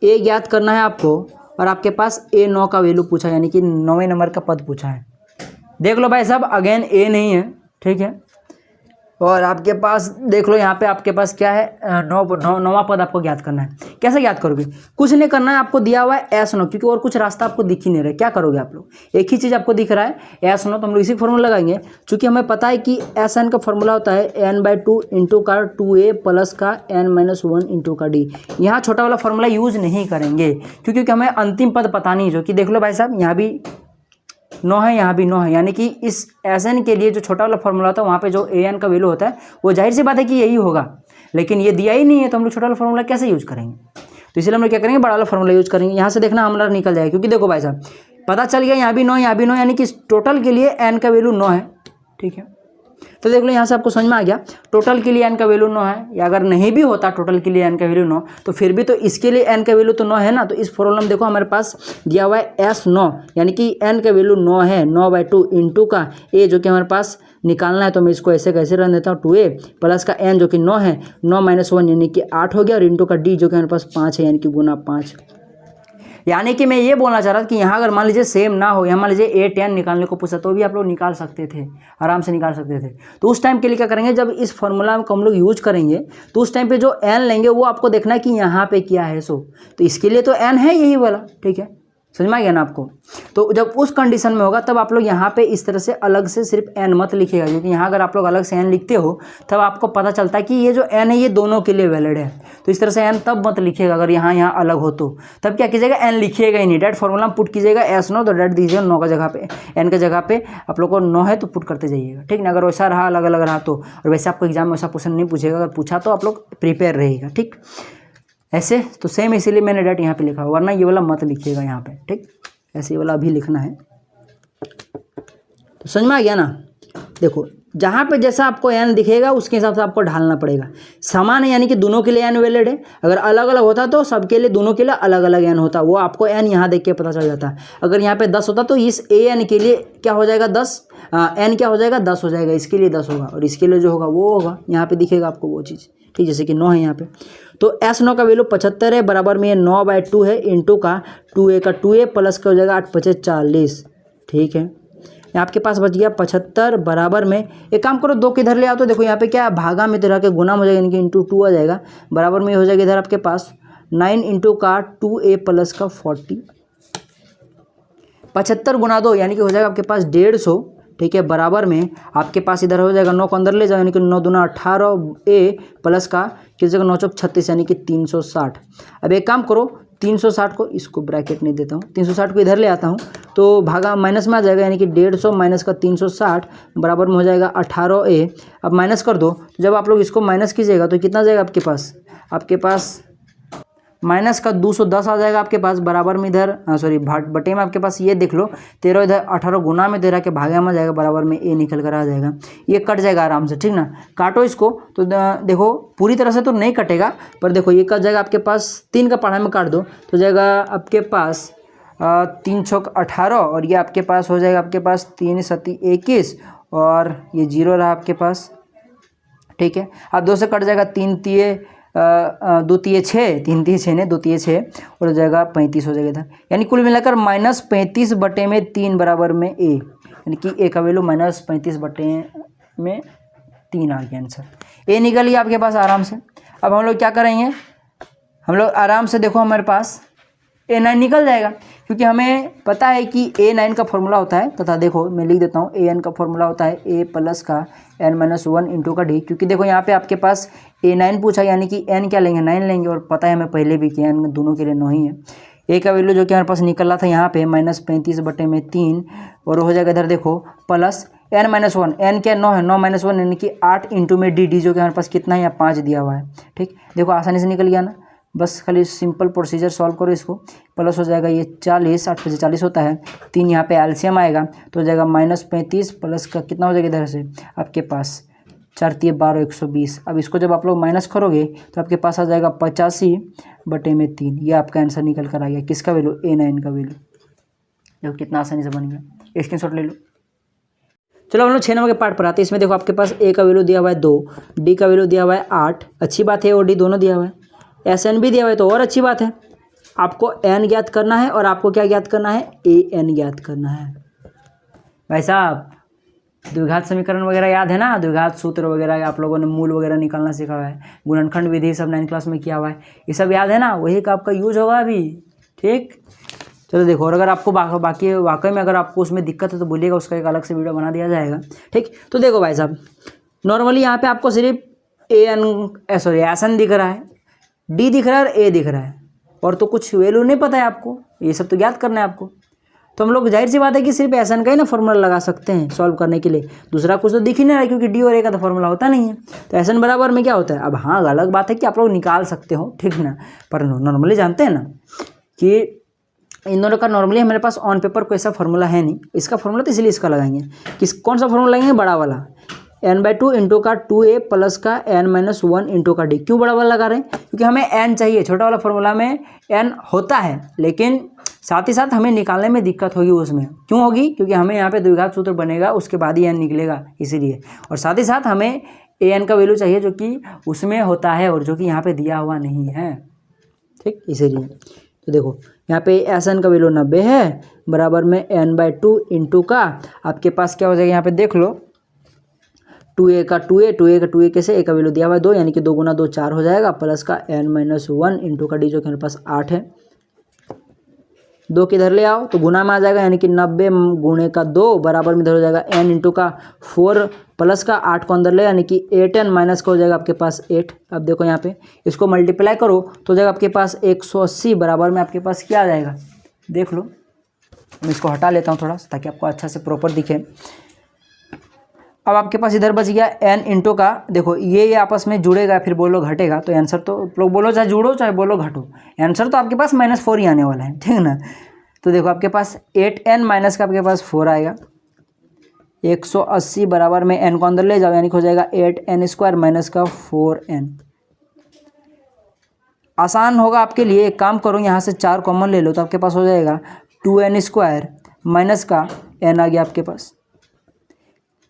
A ज्ञात करना है आपको, और आपके पास A9 का वैल्यू पूछा, यानी कि 9वें नंबर का पद पूछा है। देख लो भाई साहब, अगेन A नहीं है, ठीक है। और आपके पास देख लो यहाँ पे आपके पास क्या है, 9वां पद आपको ज्ञात करना है। कैसे ज्ञात करोगे, कुछ नहीं करना है, आपको दिया हुआ है S9, क्योंकि और कुछ रास्ता आपको दिख ही नहीं रहा है। क्या करोगे आप लोग, एक ही चीज़ आपको दिख रहा है S9, तो हम लोग इसी फॉर्मूला लगाएंगे। चूँकि हमें पता है कि Sn का फॉर्मूला होता है n/2 इंटू का 2a प्लस का n-1 इंटू का d। यहाँ छोटा वाला फॉर्मूला यूज़ नहीं करेंगे, क्योंकि हमें अंतिम पद पता नहीं, जो कि देख लो भाई साहब, यहाँ भी 9 है, यहाँ भी 9 है, यानी कि इस Sn के लिए जो छोटा वाला फॉर्मूला होता है वहाँ पे जो An का वैल्यू होता है वो जाहिर सी बात है कि यही होगा, लेकिन ये दिया ही नहीं है, तो हम लोग छोटा वाला फॉर्मूला कैसे यूज़ करेंगे। तो इसलिए हम लोग क्या करेंगे, बड़ा वाला फॉर्मूला यूज़ करेंगे। यहाँ से देखना हमारा निकल जाएगा, क्योंकि देखो भाई साहब पता चल गया यहाँ भी 9, यहाँ भी 9, यानी कि टोटल के लिए n का वैल्यू 9 है, ठीक है। तो देख लो यहाँ से आपको समझ में आ गया, टोटल के लिए n का वैल्यू 9 है, या अगर नहीं भी होता टोटल के लिए n का वैल्यू 9, तो फिर भी तो इसके लिए n का वैल्यू तो 9 है ना। तो इस फॉर्मूला में देखो हमारे पास दिया हुआ है S9, यानी कि n का वैल्यू 9 है, 9/2 इंटू का a जो कि हमारे पास निकालना है तो मैं इसको ऐसे कैसे रन देता हूँ, 2a प्लस का n जो कि 9 है, 9 - 1 यानी कि 8 हो गया, और इंटू का d जो कि हमारे पास 5 है यानी कि गुना 5। यानी कि मैं ये बोलना चाह रहा था कि यहाँ अगर मान लीजिए सेम ना हो, यहाँ मान लीजिए 8 n निकालने को पूछा तो भी आप लोग निकाल सकते थे, आराम से निकाल सकते थे। तो उस टाइम के लिए क्या करेंगे, जब इस फॉर्मूला को हम लोग यूज करेंगे तो उस टाइम पे जो n लेंगे वो आपको देखना है कि यहाँ पे क्या है। तो इसके लिए तो n है यही वाला, ठीक है, समझ में आ गया ना आपको। तो जब उस कंडीशन में होगा तब आप लोग यहाँ पे इस तरह से अलग से सिर्फ n मत लिखिएगा, क्योंकि यहाँ अगर आप लोग अलग से n लिखते हो तब आपको पता चलता है कि ये जो n है ये दोनों के लिए वैलिड है। तो इस तरह से n तब मत लिखिएगा अगर यहाँ अलग हो तो, तब क्या कीजिएगा, n लिखिएगा ही नहीं, डायरेक्ट फॉर्मूला में पुट कीजिएगा S9, तो डायरेक्ट दीजिएगा 9 का जगह पे, n के जगह पे आप लोग को 9 है तो पुट करते जाइएगा, ठीक ना। अगर वैसा रहा अलग अलग रहा तो, और वैसे आपको एग्जाम में वैसा क्वेश्चन नहीं पूछेगा, अगर पूछा तो आप लोग प्रिपेयर रहेगा, ठीक। ऐसे तो सेम इसीलिए मैंने डायरेक्ट यहाँ पे लिखा, वरना ये वाला मत लिखिएगा यहाँ पे, ठीक। ऐसे वाला अभी लिखना है। तो समझ में आ गया ना। देखो जहाँ पे जैसा आपको n दिखेगा उसके हिसाब से आपको ढालना पड़ेगा। समान है यानी कि दोनों के लिए n वैलिड है, अगर अलग अलग होता तो सबके लिए दोनों के लिए अलग अलग n होता, वो आपको n यहाँ देख के पता चल जाता। अगर यहाँ पे 10 होता तो इस an के लिए क्या हो जाएगा 10, n क्या हो जाएगा 10 हो जाएगा, इसके लिए 10 होगा, और इसके लिए जो होगा वो होगा, यहाँ पे दिखेगा आपको वो चीज़, ठीक। जैसे कि 9 है यहाँ पे, तो S9 का वैल्यू 75 है, बराबर में ये 9/2 है, इंटू का 2a का 2a प्लस का हो जाएगा 8 × 5 = 40, ठीक है। आपके पास बच गया 75, बराबर में एक काम करो 2 किधर ले आओ, तो देखो यहाँ पे क्या भागा में तरह के गुना हो जाएगा, यानी कि इंटू 2 आ जाएगा, बराबर में हो जाएगा इधर आपके पास 9 इंटू का 2a प्लस का 40, 75 गुना 2 यानी कि हो जाएगा आपके पास 150, ठीक है। बराबर में आपके पास इधर हो जाएगा 9 को अंदर ले जाओ, यानी कि 9 दूना 18a प्लस का किस जगह 9 चौक 36 यानी कि 360। अब एक काम करो 360 को, इसको ब्रैकेट नहीं देता हूँ, 360 को इधर ले आता हूँ तो भागा माइनस में आ जाएगा, यानी कि 150 माइनस का 360 बराबर में हो जाएगा 18a। अब माइनस कर दो, जब आप लोग इसको माइनस कीजिएगा तो कितना जाएगा आपके पास माइनस का 210 आ जाएगा आपके पास, बराबर में इधर सॉरी बटे में आपके पास ये देख लो 13 इधर 18 गुना में 13 के भागे में आ जाएगा, बराबर में ए निकल कर आ जाएगा, ये कट जाएगा आराम से, ठीक ना। काटो इसको तो देखो पूरी तरह से तो नहीं कटेगा, पर देखो ये कट जाएगा आपके पास, 3 का पढ़ाई में काट दो तो जाएगा आपके पास 3 चौक 18, और ये आपके पास हो जाएगा आपके पास 3 सती 21, और ये 0 रहा आपके पास, ठीक है। अब 2 से कट जाएगा 3 तिये 2 तिये 6, 3 तिये 6 ने 2 तिये 6, और हो जाएगा 35 हो जाएगा इधर, यानी कुल मिलाकर -35 बटे में 3 बराबर में ए, यानी कि ए का वैल्यू -35 बटे में 3 आ गया आंसर, ए निकल गया आपके पास आराम से। अब हम लोग क्या करेंगे, हम लोग आराम से देखो हमारे पास A9 निकल जाएगा, क्योंकि हमें पता है कि A9 का फॉर्मूला होता है, तथा देखो मैं लिख देता हूँ AN का फॉर्मूला होता है A प्लस का n - 1 इंटू का d, क्योंकि देखो यहाँ पे आपके पास A9 पूछा, यानी कि n क्या लेंगे 9 लेंगे, और पता है हमें पहले भी कि n दोनों के लिए 9 ही है। A का वैल्यू जो कि हमारे पास निकल रहा था यहाँ पे -35 बटे में 3, और हो जाएगा इधर देखो प्लस n - 1, n क्या 9 है, 9 - 1 यानी कि 8 इंटू में dd जो कि हमारे पास कितना है यहाँ 5 दिया हुआ है, ठीक। देखो आसानी से निकल गया ना, बस खाली सिंपल प्रोसीजर सॉल्व करो इसको, प्लस हो जाएगा ये 40, 8 × 40 होता है, 3 यहाँ पे एलसीएम आएगा तो हो जाएगा -35 प्लस का कितना हो जाएगा इधर से आपके पास 4 × 12 120। अब इसको जब आप लोग माइनस करोगे तो आपके पास आ जाएगा 85 बटे में 3, ये आपका आंसर निकल कर आ गया, किसका वैल्यू A9 का वैल्यू। देखो कितना आसानी से बन गया, स्क्रीनशॉट ले लो। चलो हम लोग 6 नंबर के पार्ट पर आते हैं। इसमें देखो आपके पास A का वैल्यू दिया हुआ है 2, D का वैल्यू दिया हुआ है 8, अच्छी बात है, और D दोनों दिया हुआ है, SN भी दिया हुआ है तो और अच्छी बात है। आपको n ज्ञात करना है, और आपको क्या ज्ञात करना है, AN ज्ञात करना है। भाई साहब द्विघात समीकरण वगैरह याद है ना, द्विघात सूत्र वगैरह आप लोगों ने मूल वगैरह निकालना सीखा हुआ है, गुणनखंड विधि सब 9th क्लास में किया हुआ है, ये सब याद है ना, वही का आपका यूज होगा अभी, ठीक। चलो देखो, और अगर आपको बाकी वाकई में अगर आपको उसमें दिक्कत है तो बोलिएगा, उसका एक अलग से वीडियो बना दिया जाएगा, ठीक। तो देखो भाई साहब नॉर्मली यहाँ पे आपको सिर्फ SN दिख रहा है, D दिख रहा है और A दिख रहा है, और तो कुछ वैल्यू नहीं पता है आपको, ये सब तो ज्ञात करना है आपको। तो हम लोग जाहिर सी बात है कि सिर्फ SN का ही ना फॉर्मूला लगा सकते हैं सॉल्व करने के लिए, दूसरा कुछ तो दिख ही नहीं रहा है, क्योंकि D और A का तो फॉर्मूला होता नहीं है। तो SN बराबर में क्या होता है, अब हाँ अलग बात है कि आप लोग निकाल सकते हो, ठीक ना, पर नॉर्मली जानते हैं ना कि इन दोनों का नॉर्मली हमारे पास ऑन पेपर कोई ऐसा फॉर्मूला है नहीं, इसका फॉर्मूला तो इसलिए इसका लगाएंगे, कौन सा फॉर्मूला लगाएंगे, बड़ा वाला n/2 इंटू का 2a प्लस का n - 1 इंटू का d। क्यों बड़ा वाला लगा रहे हैं, क्योंकि हमें n चाहिए, छोटा वाला फॉर्मूला में n होता है लेकिन साथ ही साथ हमें निकालने में दिक्कत होगी उसमें। क्यों होगी? क्योंकि हमें यहाँ पे द्विघात सूत्र बनेगा, उसके बाद ही n निकलेगा इसीलिए। और साथ ही साथ हमें an का वैल्यू चाहिए जो कि उसमें होता है और जो कि यहाँ पे दिया हुआ नहीं है, ठीक, इसीलिए। तो देखो यहाँ पे Sn का वैल्यू 90 है, बराबर में n/2 इंटू का आपके पास क्या हो जाएगा, यहाँ पे देख लो 2a का 2a कैसे, a का वैल्यू दिया हुआ है 2, यानी कि 2 गुना 2 4 हो जाएगा, प्लस का n-1 इंटू का d जो कि हमारे पास 8 है। 2 किधर ले आओ तो गुना में आ जाएगा, यानी कि 90 गुणे का 2 बराबर में इधर हो जाएगा n इंटू का 4 प्लस का 8 को अंदर ले, यानी कि 8n माइनस का हो जाएगा आपके पास 8। अब देखो यहाँ पे इसको मल्टीप्लाई करो तो हो जाएगा आपके पास 180 बराबर में आपके पास क्या आ जाएगा, देख लो। मैं इसको हटा लेता हूँ थोड़ा ताकि आपको अच्छा से प्रॉपर दिखे। अब आपके पास इधर बच गया n इंटू का, देखो ये आपस में जुड़ेगा फिर बोलो घटेगा, तो आंसर तो लोग बोलो चाहे जुड़ो चाहे बोलो घटो, आंसर तो आपके पास -4 ही आने वाला है, ठीक है ना। तो देखो आपके पास 8n माइनस का आपके पास 4 आएगा, 180 बराबर में n को अंदर ले जाओ, यानी कि हो जाएगा 8n² माइनस का 4n। आसान होगा आपके लिए, एक काम करो यहाँ से 4 कॉमन ले लो तो आपके पास हो जाएगा 2n² माइनस का n आ गया आपके पास।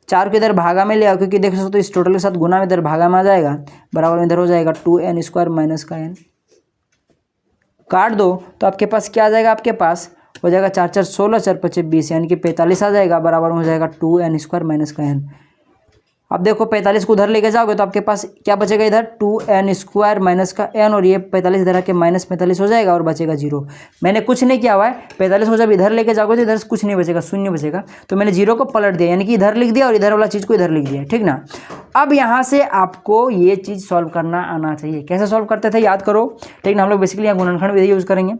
4 को इधर भागा में ले आओ, क्योंकि देख सकते हो इस टोटल के साथ गुना में इधर भागा में आ जाएगा, बराबर में इधर हो जाएगा 2n² माइनस का n। काट दो तो आपके पास क्या आ जाएगा, आपके पास हो जाएगा 4 4 16 4 5 20, यानी कि 45 आ जाएगा, बराबर में हो जाएगा 2n² माइनस का n। अब देखो 45 को उधर लेके जाओगे तो आपके पास क्या बचेगा, इधर 2n² माइनस का n, और ये 45 इधर आके -45 हो जाएगा और बचेगा 0। मैंने कुछ नहीं किया हुआ है, 45 को जब इधर लेके जाओगे तो इधर से कुछ नहीं बचेगा, शून्य बचेगा, तो मैंने 0 को पलट दिया, यानी कि इधर लिख दिया और इधर वाला चीज़ को इधर लिख दिया, ठीक ना। अब यहाँ से आपको ये चीज़ सॉल्व करना आना चाहिए। कैसे सॉल्व करते थे याद करो, ठीक ना। हम लोग बेसिकली यहाँ गुणनखंड विधि यूज़ करेंगे।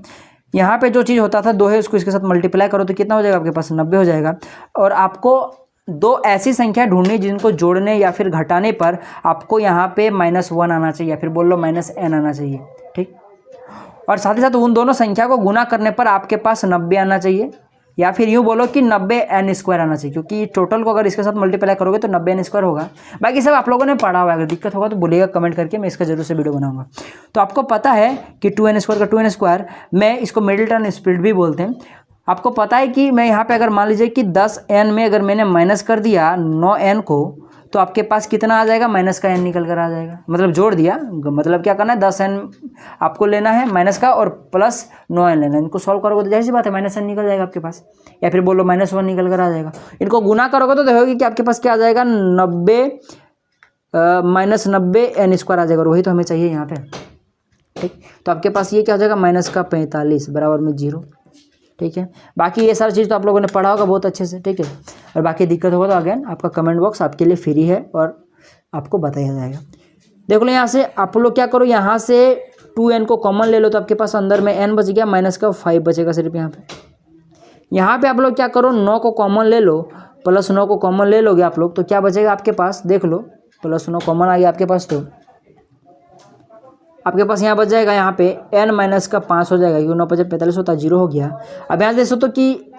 यहाँ पे जो चीज़ होता था 2 है, उसको इसके साथ मल्टीप्लाई करो तो कितना हो जाएगा आपके पास 90 हो जाएगा। और आपको 2 ऐसी संख्या ढूंढनी जिनको जोड़ने या फिर घटाने पर आपको यहाँ पे -1 आना चाहिए, या फिर बोल लो -n आना चाहिए, ठीक। और साथ ही साथ उन दोनों संख्या को गुना करने पर आपके पास 90 आना चाहिए, या फिर यूँ बोलो कि 90n² आना चाहिए, क्योंकि टोटल को अगर इसके साथ मल्टीप्लाई करोगे तो 90n² होगा। बाकी सब आप लोगों ने पढ़ा हुआ है, अगर दिक्कत होगा तो बोलिएगा कमेंट करके, मैं इसका जरूर से वीडियो बनाऊंगा। तो आपको पता है कि 2n² का 2n², मैं इसको मिडिल टर्म स्प्लिट भी बोलते हैं। आपको पता है कि मैं यहाँ पे अगर मान लीजिए कि 10n में अगर मैंने माइनस कर दिया 9n को, तो आपके पास कितना आ जाएगा, माइनस का n निकल कर आ जाएगा। मतलब जोड़ दिया, मतलब क्या करना है, 10n आपको लेना है माइनस का और प्लस 9n लेना है। इनको सॉल्व करोगे तो जाहिर सी बात है -n निकल जाएगा आपके पास, या फिर बोलो -1 निकल कर आ जाएगा। इनको गुना करोगे तो देखोगे कि आपके पास क्या आ जाएगा, 90 -90n² आ जाएगा, और वही तो हमें चाहिए यहाँ पे, ठीक। तो आपके पास ये क्या हो जाएगा, -45 बराबर में 0, ठीक है। बाकी ये सारी चीज़ तो आप लोगों ने पढ़ा होगा बहुत अच्छे से, ठीक है। और बाकी दिक्कत होगा तो अगेन आपका कमेंट बॉक्स आपके लिए फ्री है और आपको बताया जाएगा। देख लो यहाँ से आप लोग क्या करो, यहाँ से 2n को कॉमन ले लो तो आपके पास अंदर में n बच गया, माइनस का 5 बचेगा सिर्फ यहाँ पे आप लोग क्या करो, 9 को कॉमन ले लो, प्लस 9 को कॉमन ले लोगे आप लोग तो क्या बचेगा आपके पास, देख लो +9 कॉमन आ गया आपके पास, तो आपके पास यहाँ बच जाएगा यहाँ पे n-5 हो जाएगा, क्योंकि 9 × 5 = 45 होता है, 0 हो गया। अब यहाँ से देखो तो कि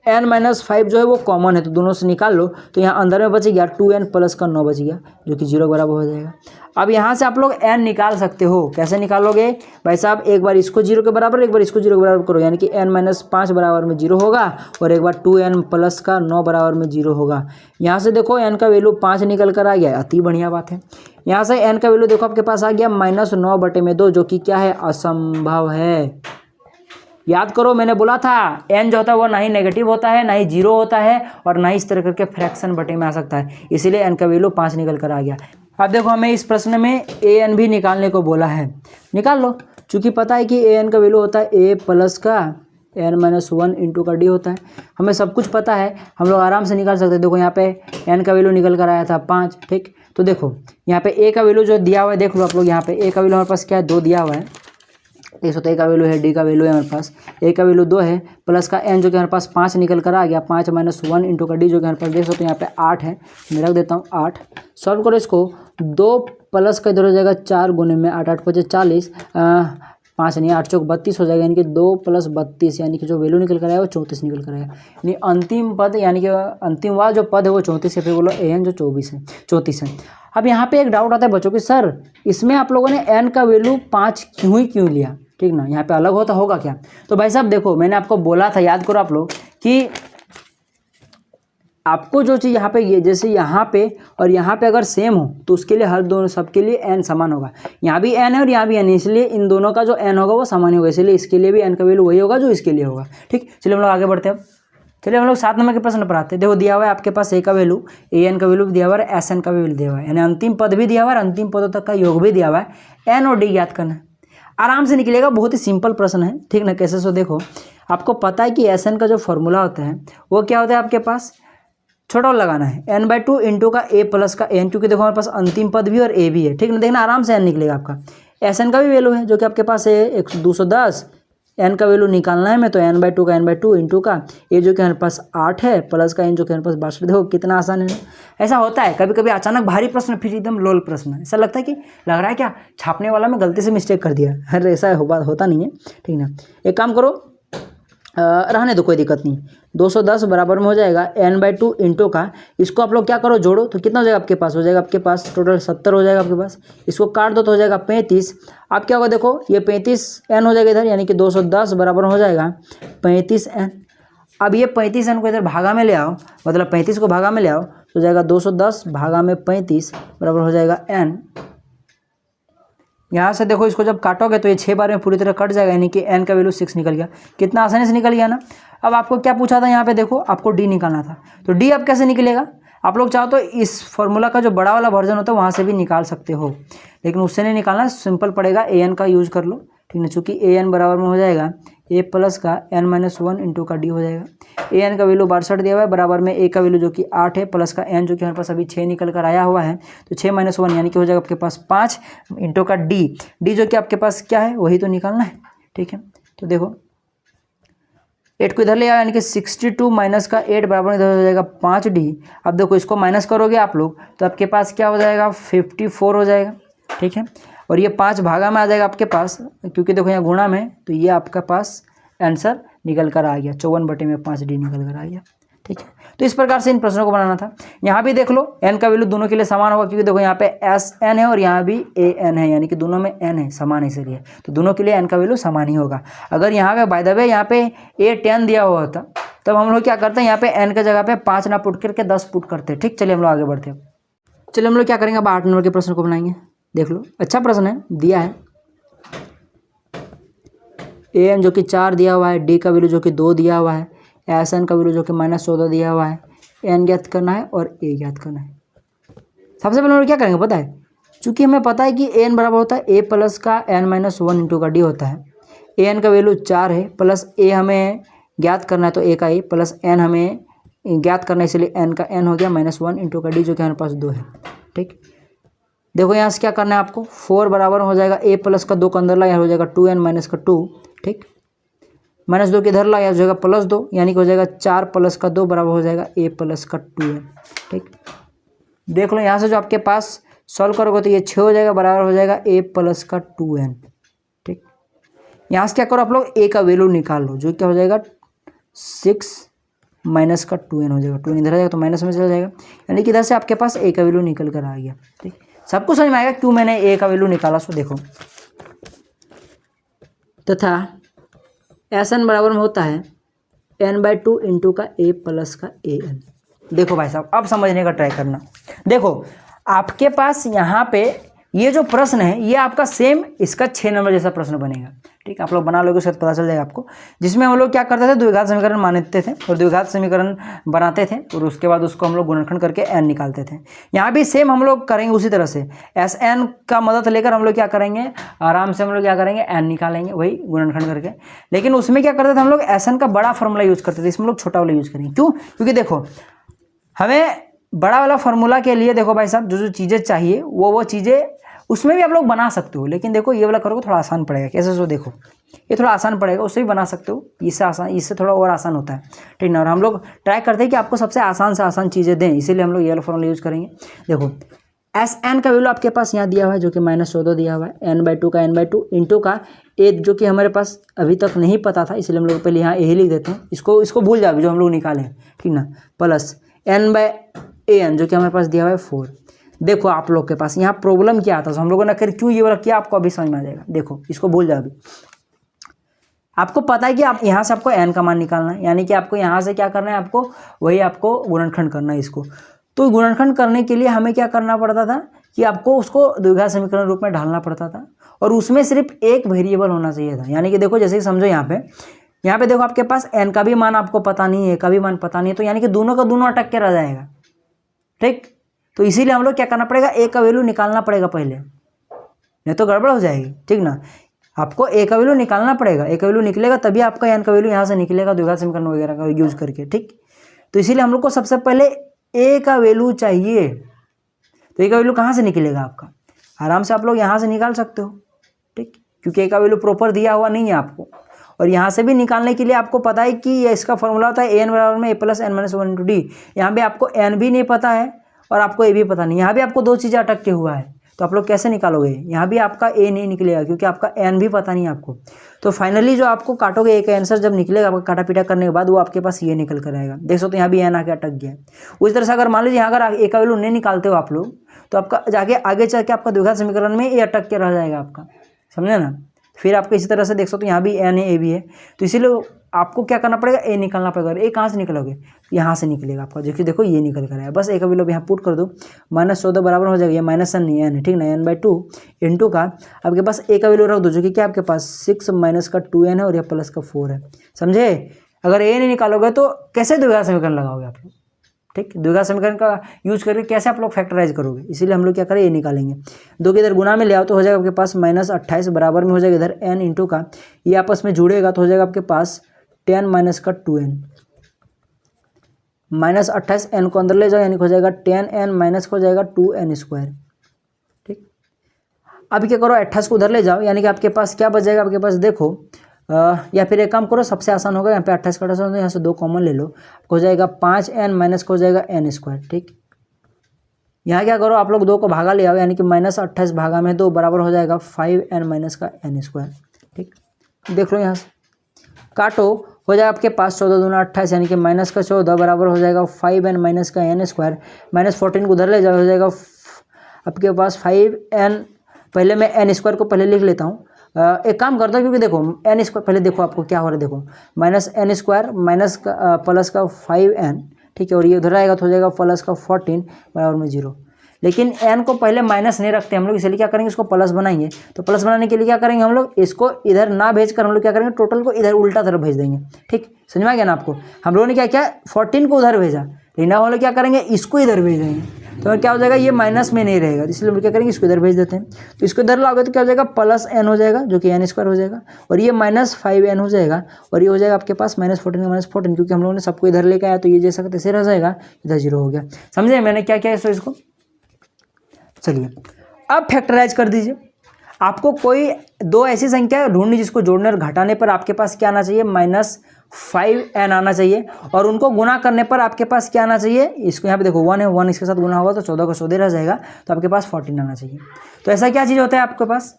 n-5 जो है वो कॉमन है, तो दोनों से निकाल लो, तो यहाँ अंदर में बच गया 2n प्लस का 9 बच गया, जो कि 0 के बराबर हो जाएगा। अब यहाँ से आप लोग n निकाल सकते हो। कैसे निकालोगे भाई साहब, एक बार इसको 0 के बराबर, एक बार इसको 0 के बराबर करो, यानी कि n-5 बराबर में 0 होगा, और एक बार 2n प्लस का 9 बराबर में 0 होगा। यहाँ से देखो n का वैल्यू 5 निकल कर आ गया, अति बढ़िया बात है। यहाँ से n का वैल्यू देखो आपके पास आ गया -9/2, जो कि क्या है, असंभव है। याद करो मैंने बोला था n जो होता है वो ना ही नेगेटिव होता है, ना ही 0 होता है, और ना ही इस तरह करके फ्रैक्शन बटे में आ सकता है, इसीलिए n का वैल्यू 5 निकल कर आ गया। अब देखो हमें इस प्रश्न में an भी निकालने को बोला है, निकाल लो। चूँकि पता है कि an का वैल्यू होता है a प्लस का n-1 इंटू का d होता है, हमें सब कुछ पता है, हम लोग आराम से निकाल सकते हैं। देखो यहाँ पे n का वैल्यू निकल कर आया था 5, ठीक। तो देखो यहाँ पे a का वैल्यू जो दिया हुआ है, देख लो आप लोग, यहाँ पे a का वैल्यू हमारे पास क्या है, 2 दिया हुआ है, देख सकते, a का वैल्यू है, d का वैल्यू है हमारे पास, a का वैल्यू 2 है, प्लस का n जो कि हमारे पास 5 निकल कर आ गया, 5-1 इंटू का d जो कि हमारे पास देख सकते यहाँ पे 8 है, मैं रख देता हूँ 8। सॉल्व करो इसको, 2 प्लस का इधर हो जाएगा 4 गुने में 8, 8 × 5 = 40, 5 नहीं 8 × 4 = 32 हो जाएगा, यानी कि 2 + 32, यानी कि जो वैल्यू निकल कर आया वो 34 निकल कर आया। यानी अंतिम पद, यानी कि अंतिम वाला जो पद है वो 34 है, फिर बोलो an जो 34 है। अब यहाँ पे एक डाउट आता है बच्चों कि सर इसमें आप लोगों ने n का वैल्यू 5 क्यों लिया, ठीक ना, यहाँ पे अलग होता होगा क्या? तो भाई साहब देखो, मैंने आपको बोला था, याद करो आप लोग, कि आपको जो चीज़ यहाँ पे ये जैसे यहाँ पे और यहाँ पे अगर सेम हो तो उसके लिए हर दोनों सबके लिए n समान होगा। यहाँ भी n है और यहाँ भी n है, इसलिए इन दोनों का जो n होगा वो समान होगा, इसलिए इसके लिए भी n का वैल्यू वही होगा जो इसके लिए होगा। ठीक, चलिए हम लोग आगे बढ़ते हैं। अब चलिए हम लोग 7 नंबर के प्रश्न पर आते हैं। देखो दिया हुआ है आपके पास a का वैल्यू, an का वैल्यू भी दिया हुआ है, sn का वैल्यू दिया हुआ है, यानी अंतिम पद भी दिया हुआ है, अंतिम पदों तक का योग भी दिया हुआ है। n और d ज्ञात करना है, आराम से निकलेगा, बहुत ही सिंपल प्रश्न है। ठीक ना, कैसे? सो देखो, आपको पता है कि एस एन का जो फॉर्मूला होता है वो क्या होता है आपके पास, छोटा लगाना है n/2 इंटू का a प्लस का n, क्योंकि देखो हमारे पास अंतिम पद भी और a भी है। ठीक ना, देखना आराम से n निकलेगा आपका। एस एन का भी वैल्यू है जो कि आपके पास है 210, n का वैल्यू निकालना है मैं, तो n/2 का n/2 इंटू का a जो कि हमारे पास 8 है प्लस का n जो कि हमारे पास 62। देखो कितना आसान है। ऐसा होता है कभी कभी अचानक भारी प्रश्न फिर एकदम लोल प्रश्न, ऐसा लगता है कि लग रहा है क्या छापने वाला में गलती से मिस्टेक कर दिया। अरे ऐसा होता नहीं है। ठीक ना, एक काम करो, रहने दो, कोई दिक्कत नहीं। 210 बराबर में हो जाएगा n/2 इंटू का, इसको आप लोग क्या करो, जोड़ो तो कितना हो जाएगा आपके पास, हो जाएगा आपके पास टोटल 70 हो जाएगा आपके पास। इसको काट दो तो हो जाएगा 35। अब क्या होगा, देखो ये 35n हो जाएगा इधर, यानी कि 210 बराबर हो जाएगा 35n। अब ये 35n को इधर भागा में ले आओ, मतलब 35 को भागा में ले आओ तो हो जाएगा 210 भागा में 35 बराबर हो जाएगा n। यहाँ से देखो इसको जब काटोगे तो ये 6 बार में पूरी तरह कट जाएगा, यानी कि n का वैल्यू 6 निकल गया। कितना आसानी से निकल गया ना। अब आपको क्या पूछा था यहाँ पे, देखो आपको d निकालना था, तो d अब कैसे निकलेगा? आप लोग चाहो तो इस फॉर्मूला का जो बड़ा वाला वर्जन होता है वहाँ से भी निकाल सकते हो, लेकिन उससे नहीं निकालना, सिंपल पड़ेगा, an का यूज़ कर लो। ठीक है, चूँकि an बराबर में हो जाएगा a प्लस का n-1 इंटू का d हो जाएगा। an का वैल्यू 62 दिया हुआ है, बराबर में a का वैल्यू जो कि 8 है प्लस का n जो कि हमारे पास अभी 6 निकल कर आया हुआ है, तो 6-1 यानी कि हो जाएगा आपके पास 5 इंटू का d जो कि आपके पास क्या है वही तो निकालना है। ठीक है, तो देखो 8 को इधर ले आओ, यानी कि 62 माइनस का 8 बराबर इधर हो जाएगा 5d। अब देखो इसको माइनस करोगे आप लोग तो आपके पास क्या हो जाएगा 54 हो जाएगा। ठीक है, और ये 5 भागा में आ जाएगा आपके पास, क्योंकि देखो यहाँ गुणा में, तो ये आपका पास आंसर निकल कर आ गया, 54/5d निकल कर आ गया। ठीक है, तो इस प्रकार से इन प्रश्नों को बनाना था। यहाँ भी देख लो n का वैल्यू दोनों के लिए समान होगा, क्योंकि देखो यहाँ पे SN है और यहाँ भी AN है, यानी कि दोनों में n है, समान है, इसलिए तो दोनों के लिए n का वैल्यू समान ही होगा। अगर यहाँ पे बाय द वे यहाँ पे A10 दिया हुआ होता तब हम लोग क्या करते हैं, यहाँ पे n के जगह पे 5 ना पुट करके 10 पुट करते हैं। ठीक, चलिए हम लोग आगे बढ़ते हैं। चलिए हम लोग क्या करेंगे, अब 8 नंबर के प्रश्न को बनाएंगे। देख लो, अच्छा प्रश्न है, दिया है an जो कि 4 दिया हुआ है, d का वैल्यू जो कि 2 दिया हुआ है, SN का वैल्यू जो कि -14 दिया हुआ है, n ज्ञात करना है और a ज्ञात करना है। सबसे पहले हम लोग क्या करेंगे पता है, चूँकि हमें पता है कि an बराबर होता है a प्लस का n-1 इंटू का d होता है। an का वैल्यू 4 है, प्लस a हमें ज्ञात करना है तो a का a, प्लस n हमें ज्ञात करना है, इसलिए n का n हो गया -1 इंटू का d जो कि हमारे पास 2 है। ठीक, देखो यहाँ से क्या करना है आपको, 4 बराबर हो जाएगा a प्लस का 2 का अंदर लाया हो जाएगा 2n माइनस का 2। ठीक, -2 के इधर लाया हो जाएगा +2, यानी कि हो जाएगा 4 प्लस का 2 बराबर हो जाएगा a प्लस का 2n। ठीक, देख लो यहाँ से जो आपके पास सॉल्व करोगे तो ये 6 हो जाएगा, बराबर हो जाएगा a प्लस का 2n। ठीक, यहाँ से क्या करो आप लोग a का वैल्यू निकाल लो, जो क्या हो जाएगा 6 माइनस का 2n हो जाएगा, 2n इधर आ जाएगा तो माइनस में चला जाएगा, यानी कि इधर से आपके पास a का वैल्यू निकल कर आ गया। ठीक, सबको समझ में आएगा क्यों मैंने a का वैल्यू निकाला। सो देखो, तथा SN बराबर में होता है n/2 इंटू का a प्लस का an। देखो भाई साहब, अब समझने का ट्राई करना। देखो आपके पास यहाँ पे ये जो प्रश्न है ये आपका सेम इसका 6 नंबर जैसा प्रश्न बनेगा। ठीक, आप लोग बना लोगे उससे पता चल जाएगा आपको, जिसमें हम लोग क्या करते थे, द्विघात समीकरण मानते थे और द्विघात समीकरण बनाते थे और उसके बाद उसको हम लोग गुणनखंड करके n निकालते थे। यहाँ भी सेम हम लोग करेंगे उसी तरह से, SN का मदद लेकर हम लोग क्या करेंगे, आराम से हम लोग क्या करेंगे, n निकालेंगे वही गुणनखंड करके। लेकिन उसमें क्या करते थे हम लोग, SN का बड़ा फॉर्मूला यूज़ करते थे, इसमें लोग छोटा वाला यूज़ करेंगे। क्यों? क्योंकि देखो हमें बड़ा वाला फॉर्मूला के लिए देखो भाई साहब जो चीज़ें चाहिए वो चीज़ें उसमें भी आप लोग बना सकते हो, लेकिन देखो ये वाला करोगे थोड़ा आसान पड़ेगा। कैसे? सो देखो ये थोड़ा आसान पड़ेगा, उससे भी बना सकते हो, इससे आसान, इससे थोड़ा और आसान होता है। ठीक ना, और हम लोग ट्राई करते हैं कि आपको सबसे आसान से आसान चीज़ें दें, इसीलिए हम लोग ये वाला फॉर्मूला यूज़ करेंगे। देखो SN का वैल्यू आपके पास यहाँ दिया हुआ है जो कि -14 दिया हुआ है, n/2 का n/2 इंटू का a जो कि हमारे पास अभी तक नहीं पता था, इसलिए हम लोग पहले यहाँ a लिख देते हैं, इसको भूल जाओ जो हम लोग निकाले हैं। ठीक ना, प्लस n/an जो कि हमारे पास दिया हुआ है 4। देखो आप लोग के पास यहाँ प्रॉब्लम क्या आता है, हम लोगों ने कर क्यों ये वाला किया आपको अभी समझ में आ जाएगा। देखो इसको भूल जाओ अभी, आपको पता है कि आप यहाँ से आपको n का मान निकालना है, यानी कि आपको यहाँ से क्या करना है, आपको वही आपको गुणनखंड करना है इसको। तो गुणनखंड करने के लिए हमें क्या करना पड़ता था कि आपको उसको द्विघात समीकरण रूप में ढालना पड़ता था, और उसमें सिर्फ एक वेरिएबल होना चाहिए था। यानी कि देखो जैसे कि समझो यहाँ पे देखो आपके पास n का भी मान आपको पता नहीं है, का भी मान पता नहीं है, तो यानी कि दोनों का दोनों अटक के रह जाएगा। ठीक, तो इसीलिए हम लोग क्या करना पड़ेगा, a का वैल्यू निकालना पड़ेगा पहले, नहीं तो गड़बड़ हो जाएगी। ठीक ना, आपको a का वैल्यू निकालना पड़ेगा, a का वैल्यू निकलेगा तभी आपका n का वैल्यू यहाँ से निकलेगा द्विघात समीकरण वगैरह का यूज करके। ठीक, तो इसीलिए हम लोग को सबसे पहले a का वैल्यू चाहिए। तो a का वैल्यू कहाँ से निकलेगा आपका, आराम से आप लोग यहाँ से निकाल सकते हो। ठीक, क्योंकि a का वैल्यू प्रॉपर दिया हुआ नहीं है आपको, और यहाँ से भी निकालने के लिए आपको पता है कि इसका फॉर्मूला होता है an बराबर में a plus n minus 1 into D. यहाँ पे आपको n भी नहीं पता है और आपको a भी पता नहीं, यहाँ भी आपको दो चीज़ें अटक के हुआ है, तो आप लोग कैसे निकालोगे, यहाँ भी आपका a नहीं निकलेगा क्योंकि आपका n भी पता नहीं है आपको। तो फाइनली जो आपको काटोगे a का आंसर जब निकलेगा आपका काटा पीटा करने के बाद, वो आपके पास ये निकल कर आएगा। देख सकते हो यहाँ भी n आके अटक गया है। उस तरह से अगर मान लीजिए यहाँ अगर a का वैल्यू नहीं निकालते हो आप लोग, तो आपका जाके आगे चल के आपका द्विघात समीकरण में a अटक के रह जाएगा आपका, समझे ना। फिर आपको इसी तरह से देख सकते हो यहाँ भी n है, a भी है, तो इसीलिए आपको क्या करना पड़ेगा, a निकालना पड़ेगा। a कहाँ से निकलोगे, यहाँ से निकलेगा आपका, जो कि देखो ये निकल कर आया। बस a का वैल्यू यहाँ पुट कर दो, -14 बराबर हो जाएगा, ये माइनस n नहीं n है, ठीक ना, n/2 इंटू का आपके पास a का वैल्यू रख दो, जो कि क्या आपके पास 6 माइनस का 2n है और यह प्लस का 4 है, समझे। अगर a नहीं निकालोगे तो कैसे द्विघात समीकरण लगाओगे आप लोग। ठीक, द्विघात समीकरण का यूज करके कैसे आप लोग फैक्टराइज करोगे, इसीलिए हम लोग क्या करें, ये निकालेंगे। दो के इधर गुना में ले आओ तो हो जाएगा आपके पास -28 बराबर में हो जाएगा इधर n इंटू का, ये आपस में जुड़ेगा तो हो जाएगा आपके पास 10 माइनस का 2n, -28 n को अंदर ले जाओ, यानी हो जाएगा 10n माइनस हो जाएगा 2n स्क्वायर। ठीक, अब क्या करो, 28 को उधर ले जाओ, यानी कि आपके पास क्या बच जाएगा, आपके पास देखो या फिर एक काम करो, सबसे आसान होगा, यहाँ पे 28 का आसान, यहाँ से 2 कॉमन ले लो, हो जाएगा 5n माइनस हो जाएगा n स्क्वायर। ठीक, यहाँ क्या करो आप लोग 2 को भागा ले आओ, यानी कि -28 भागा में 2 बराबर हो जाएगा 5n माइनस का n स्क्वायर। ठीक, देख लो यहाँ से काटो, हो जाएगा आपके पास 14 दूना 28, यानी कि -14 बराबर हो जाएगा 5n माइनस का n स्क्वायर, -14 को उधर ले जाओ, हो जाएगा आपके पास 5n, पहले मैं n स्क्वायर को पहले लिख लेता हूँ। एक काम करता हूँ, क्योंकि देखो n स्क्वायर पहले देखो आपको क्या हो रहा है, देखो -n स्क्वायर माइनस का प्लस का 5n, ठीक है, और ये उधर आएगा तो हो जाएगा प्लस का 14 बराबर में 0। लेकिन n को पहले माइनस नहीं रखते हम लोग, इसलिए क्या करेंगे, इसको प्लस बनाएंगे। तो प्लस बनाने के लिए क्या करेंगे हम लोग, इसको इधर ना भेज कर हम लोग क्या करेंगे, टोटल को इधर उल्टा तरफ भेज देंगे। ठीक, समझ में आ गया ना आपको। हम लोगों ने क्या किया, 14 को उधर भेजा, लेकिन हम लोग क्या करेंगे, इसको इधर भेज देंगे, तो क्या हो जाएगा, ये माइनस में नहीं रहेगा, इसलिए हम क्या करेंगे, इसको इधर भेज देते हैं। तो इसको इधर लाओगे तो क्या हो जाएगा, प्लस n हो जाएगा, जो कि n स्क्वायर हो जाएगा, और ये -5n हो जाएगा, और ये हो जाएगा आपके पास -14 का -14, क्योंकि हम लोगों ने सबको इधर लेके आया, तो ये जैसा तैसे रह जाएगा, इधर 0 हो गया। समझे मैंने क्या क्या है इसको। चलिए अब फैक्टराइज कर दीजिए। आपको कोई दो ऐसी संख्या ढूंढनी जिसको जोड़ने और घटाने पर आपके पास क्या आना चाहिए, -5n आना चाहिए, और उनको गुना करने पर आपके पास क्या आना चाहिए, इसको यहाँ पे देखो 1 है, 1 इसके साथ गुना होगा तो 14 का 14 रह जाएगा, तो आपके पास 14 आना चाहिए। तो ऐसा क्या चीज़ होता है आपके पास,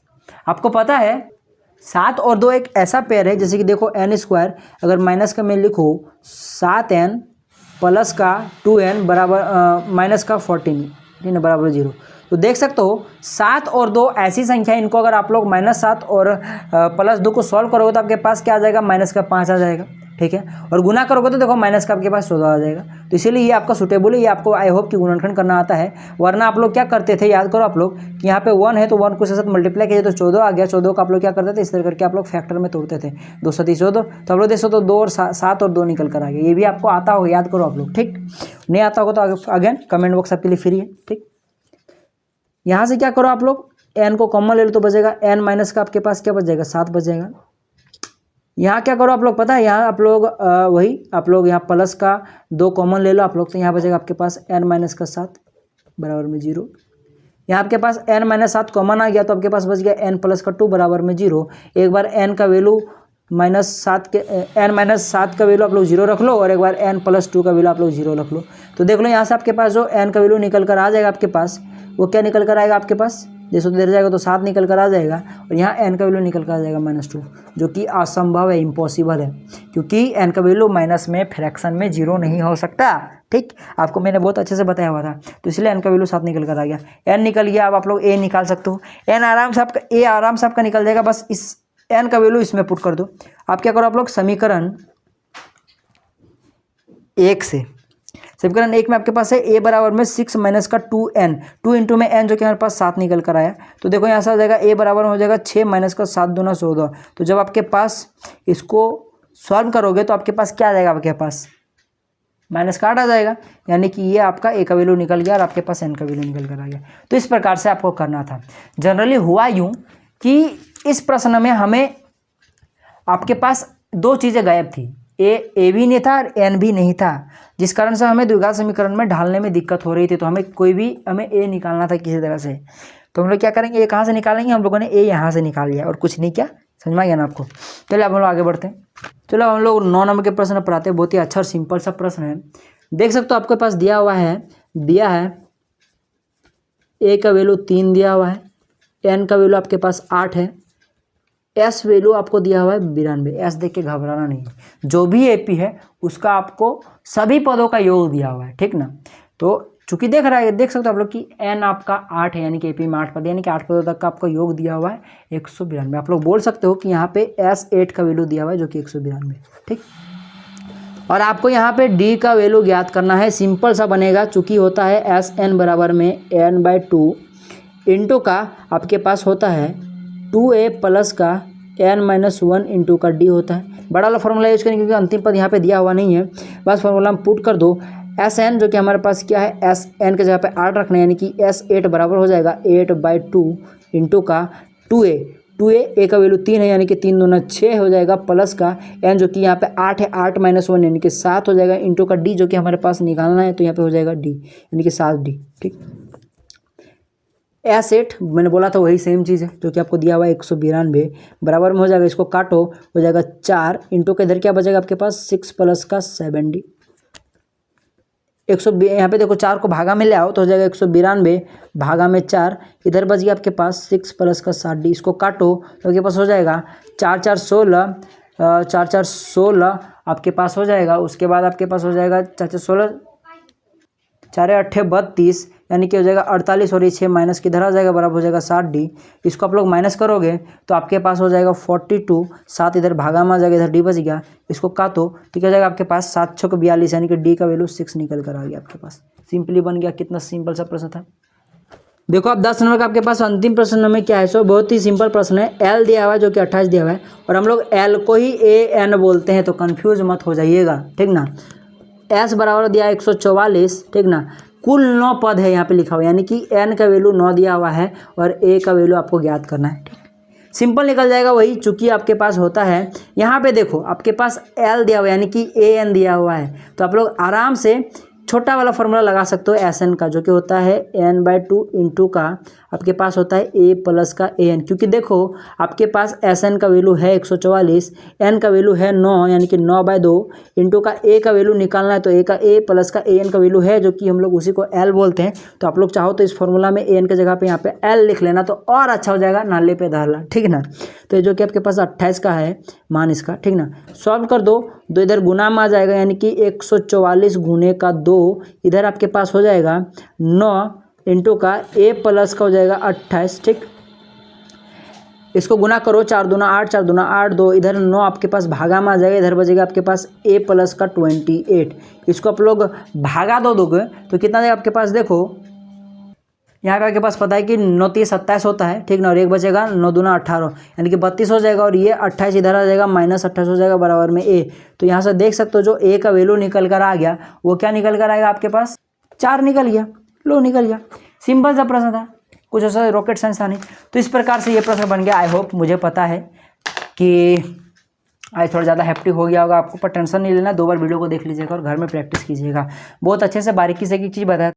आपको पता है 7 और 2 एक ऐसा पेयर है, जैसे कि देखो n स्क्वायर, अगर माइनस का मैं लिखूँ 7n प्लस का 2n बराबर माइनस का 14, ठीक है, बराबर 0। तो देख सकते हो 7 और 2 ऐसी संख्या, इनको अगर आप लोग -7 और +2 को सॉल्व करोगे तो आपके पास क्या आ जाएगा, -5 आ जाएगा। ठीक है, और गुना करोगे तो देखो माइनस का आपके पास 14 आ जाएगा। तो इसीलिए ये आपका सुटेबल है, ये आपको आई होप कि गुणनखंड करना आता है। वरना आप लोग क्या करते थे, याद करो आप लोग कि यहाँ पे 1 है तो 1 को इसके साथ मल्टीप्लाई कीजिए तो 14 आ गया, 14 का आप लोग क्या करते थे, इस तरह करके आप लोग फैक्टर में तोड़ते थे, 2 7 14। तो आप लोग देखो तो 2 और 7 और 2 निकल कर आ गया। ये भी आपको आता होगा, याद करो आप लोग। ठीक, नहीं आता होगा तो अगेन कमेंट बॉक्स आपके लिए फ्री है। ठीक, यहाँ से क्या करो आप लोग, n को कॉमन ले लो तो बचेगा n माइनस का आपके पास क्या बच जाएगा, 7 बच जाएगा। यहाँ क्या करो आप लोग, पता है यहाँ आप लोग वही आप लोग यहाँ प्लस का 2 कॉमन ले लो आप लोग, तो यहाँ बचेगा आपके पास n माइनस का 7 बराबर में 0। यहाँ आपके पास n माइनस 7 कॉमन आ गया तो आपके पास बच गया n प्लस का 2 बराबर में 0। एक बार n का वैल्यू -7 के n माइनस 7 का वैल्यू आप लोग 0 रख लो, और एक बार n प्लस 2 का वैल्यू आप लोग 0 रख लो। तो देख लो यहाँ से आपके पास जो n का वैल्यू निकल कर आ जाएगा आपके पास, वो क्या निकल कर आएगा आपके पास, जैसे इधर जाएगा तो 7 निकल कर आ जाएगा, और यहाँ n का वैल्यू निकल कर आ जाएगा -2, जो कि असंभव है, इम्पॉसिबल है, क्योंकि n का वैल्यू माइनस में फ्रैक्शन में 0 नहीं हो सकता। ठीक, आपको मैंने बहुत अच्छे से बताया हुआ था, तो इसलिए n का वैल्यू 7 निकल कर आ गया। n निकल गया, अब आप लोग a निकाल सकते हो। a आराम से आपका निकल जाएगा, बस इस एन का वैल्यू इसमें पुट कर दो। आप क्या करो, आप लोग समीकरण 1 से, समीकरण 1 में आपके पास है ए बराबर में 6 माइनस का 2n, 2 इंटू में n जो कि हमारे पास 7 निकल कर आया। तो देखो यहाँ से हो जाएगा ए बराबर में हो जाएगा 6 माइनस का 7 दूना 14। तो जब आपके पास इसको सॉल्व करोगे तो आपके पास क्या आ जाएगा, आपके पास माइनस का 8 आ जाएगा, यानी कि ये आपका ए का वैल्यू निकल गया और आपके पास एन का वैल्यू निकल कर आ गया। तो इस प्रकार से आपको करना था। जनरली हुआ यूँ कि इस प्रश्न में हमें आपके पास दो चीज़ें गायब थी, ए भी नहीं था और एन भी नहीं था, जिस कारण से हमें द्विघात समीकरण में ढालने में दिक्कत हो रही थी। तो हमें ए निकालना था किसी तरह से। तो हम लोग क्या करेंगे, ए कहाँ से निकालेंगे, हम लोगों ने ए यहाँ से निकाल लिया और कुछ नहीं किया। समझ में आ गया ना आपको। चलिए अब हम लोग आगे बढ़ते हैं। चलो हम लोग 9 नंबर के प्रश्न पर आते हैं। बहुत ही अच्छा और सिंपल सा प्रश्न है। देख सकते हो आपके पास दिया है ए का वैल्यू 3 दिया हुआ है, एन का वैल्यू आपके पास 8 है, एस वैल्यू आपको दिया हुआ है 92। एस देख के घबराना नहीं है, जो भी एपी है उसका आपको सभी पदों का योग दिया हुआ है, ठीक ना। तो चूंकि देख सकते हो आप लोग कि एन आपका 8 है, यानी कि एपी में 8 पद, यानी कि 8 पदों तक का आपका योग दिया हुआ है 192। आप लोग बोल सकते हो कि यहाँ पे एस 8 का वैल्यू दिया हुआ है जो कि 192, ठीक। और आपको यहाँ पे डी का वैल्यू ज्ञात करना है। सिंपल सा बनेगा, चूंकि होता है एस एन बराबर में n/2 इंटू का आपके पास होता है 2a प्लस का n-1 इंटू का डी होता है। बड़ा वाला फॉर्मूला यूज करेंगे क्योंकि अंतिम पद यहाँ पे दिया हुआ नहीं है। बस फॉर्मूला हम पुट कर दो, एस एन जो कि हमारे पास क्या है, एस एन के जगह पे 8 रखना है, यानी कि एस 8 बराबर हो जाएगा 8/2 इंटू का 2a ए का वैल्यू 3 है, यानी कि 3 दूना 6 हो जाएगा, प्लस का एन जो कि यहाँ पे 8 है, 8-1 यानी कि 7 हो जाएगा, इंटू का डी जो कि हमारे पास निकालना है, तो यहाँ पे हो जाएगा डी यानी कि 7d, ठीक। एस 8 मैंने बोला था वही सेम चीज़ है जो कि आपको दिया हुआ है 192 बराबर में हो जाएगा, इसको काटो हो जाएगा 4 इंटू के इधर क्या बचेगा आपके पास 6 प्लस का 7d। 100 यहाँ पे देखो 4 को भागा में ले आओ तो हो जाएगा 192 भागा में 4, इधर बच गया आपके पास 6 प्लस का 7d। इसको काटो तो आपके पास हो जाएगा 4-4 16, 4-4 16 आपके पास हो जाएगा। उसके बाद आपके पास हो जाएगा 4-4 16, 4-8 32, यानी कि हो जाएगा 48 और ये 6 माइनस किधर आ जाएगा, बराबर हो जाएगा 7d। इसको आप लोग माइनस करोगे तो आपके पास हो जाएगा 42, 7 इधर भागा में आ जाएगा, इधर डी बच गया, इसको काटो तो क्या हो जाएगा आपके पास 7-6 42, यानी कि डी का वैल्यू 6 निकल कर आ गया आपके पास। सिंपली बन गया। कितना सिंपल सा प्रश्न था। देखो अब 10 नंबर का आपके पास अंतिम प्रश्न में क्या है, सो बहुत ही सिंपल प्रश्न है। एल दिया हुआ है जो कि 28 दिया हुआ है और हम लोग एल को ही ए एन बोलते हैं, तो कन्फ्यूज मत हो जाइएगा, ठीक ना। एस बराबर दिया है 144, ठीक ना। कुल 9 पद है यहाँ पे लिखा हुआ, यानी कि एन का वैल्यू 9 दिया हुआ है और ए का वैल्यू आपको ज्ञात करना है, ठीक। सिंपल निकल जाएगा वही, चूंकि आपके पास होता है यहाँ पे देखो आपके पास एल दिया हुआ है, यानी कि ए एन दिया हुआ है, तो आप लोग आराम से छोटा वाला फॉर्मूला लगा सकते हो एस एन का, जो कि होता है n/2 इंटू का आपके पास होता है ए प्लस का ए एन। क्योंकि देखो आपके पास एस एन का वैल्यू है 144, एन का वैल्यू है 9, यानी कि 9/2 इंटू का ए का वैल्यू निकालना है, तो ए का ए प्लस का ए एन का वैल्यू है जो कि हम लोग उसी को एल बोलते हैं। तो आप लोग चाहो तो इस फॉर्मूला में ए एन के जगह पे यहाँ पे एल लिख लेना तो और अच्छा हो जाएगा, नाले पे धारला, ठीक ना। तो ये जो कि आपके पास 28 का है मान इसका, ठीक ना। सॉल्व कर दो, दो इधर गुना में आ जाएगा, यानी कि 144 गुने का 2, इधर आपके पास हो जाएगा 9 इंटू का ए प्लस का हो जाएगा 28, ठीक। इसको गुना करो, 4 दूना 8, 4 दूना 8, 2 इधर 9 आपके पास भागा में आ जाएगा, इधर बचेगा आपके पास ए प्लस का 28। इसको आप लोग भागा दोगे तो कितना जाएगा आपके पास, देखो यहाँ पे आपके पास पता है कि 9-3 27 होता है, ठीक ना। और एक बचेगा 9 दूना 18, यानी कि 32 हो जाएगा, और ये 28 इधर आ जाएगा, -28 हो जाएगा बराबर में ए। तो यहाँ से देख सकते हो जो ए का वैल्यू निकल कर आ गया वो क्या निकल कर आएगा आपके पास, 4 निकल गया। लो निकल गया। सिंपल सा प्रश्न था, कुछ ऐसा रॉकेट साइंस था नहीं। तो इस प्रकार से ये प्रश्न बन गया। आई होप, मुझे पता है कि आज थोड़ा ज़्यादा हैप्टी हो गया होगा आपको, पर टेंशन नहीं लेना। 2 बार वीडियो को देख लीजिएगा और घर में प्रैक्टिस कीजिएगा। बहुत अच्छे से बारीकी से एक चीज़ बताया।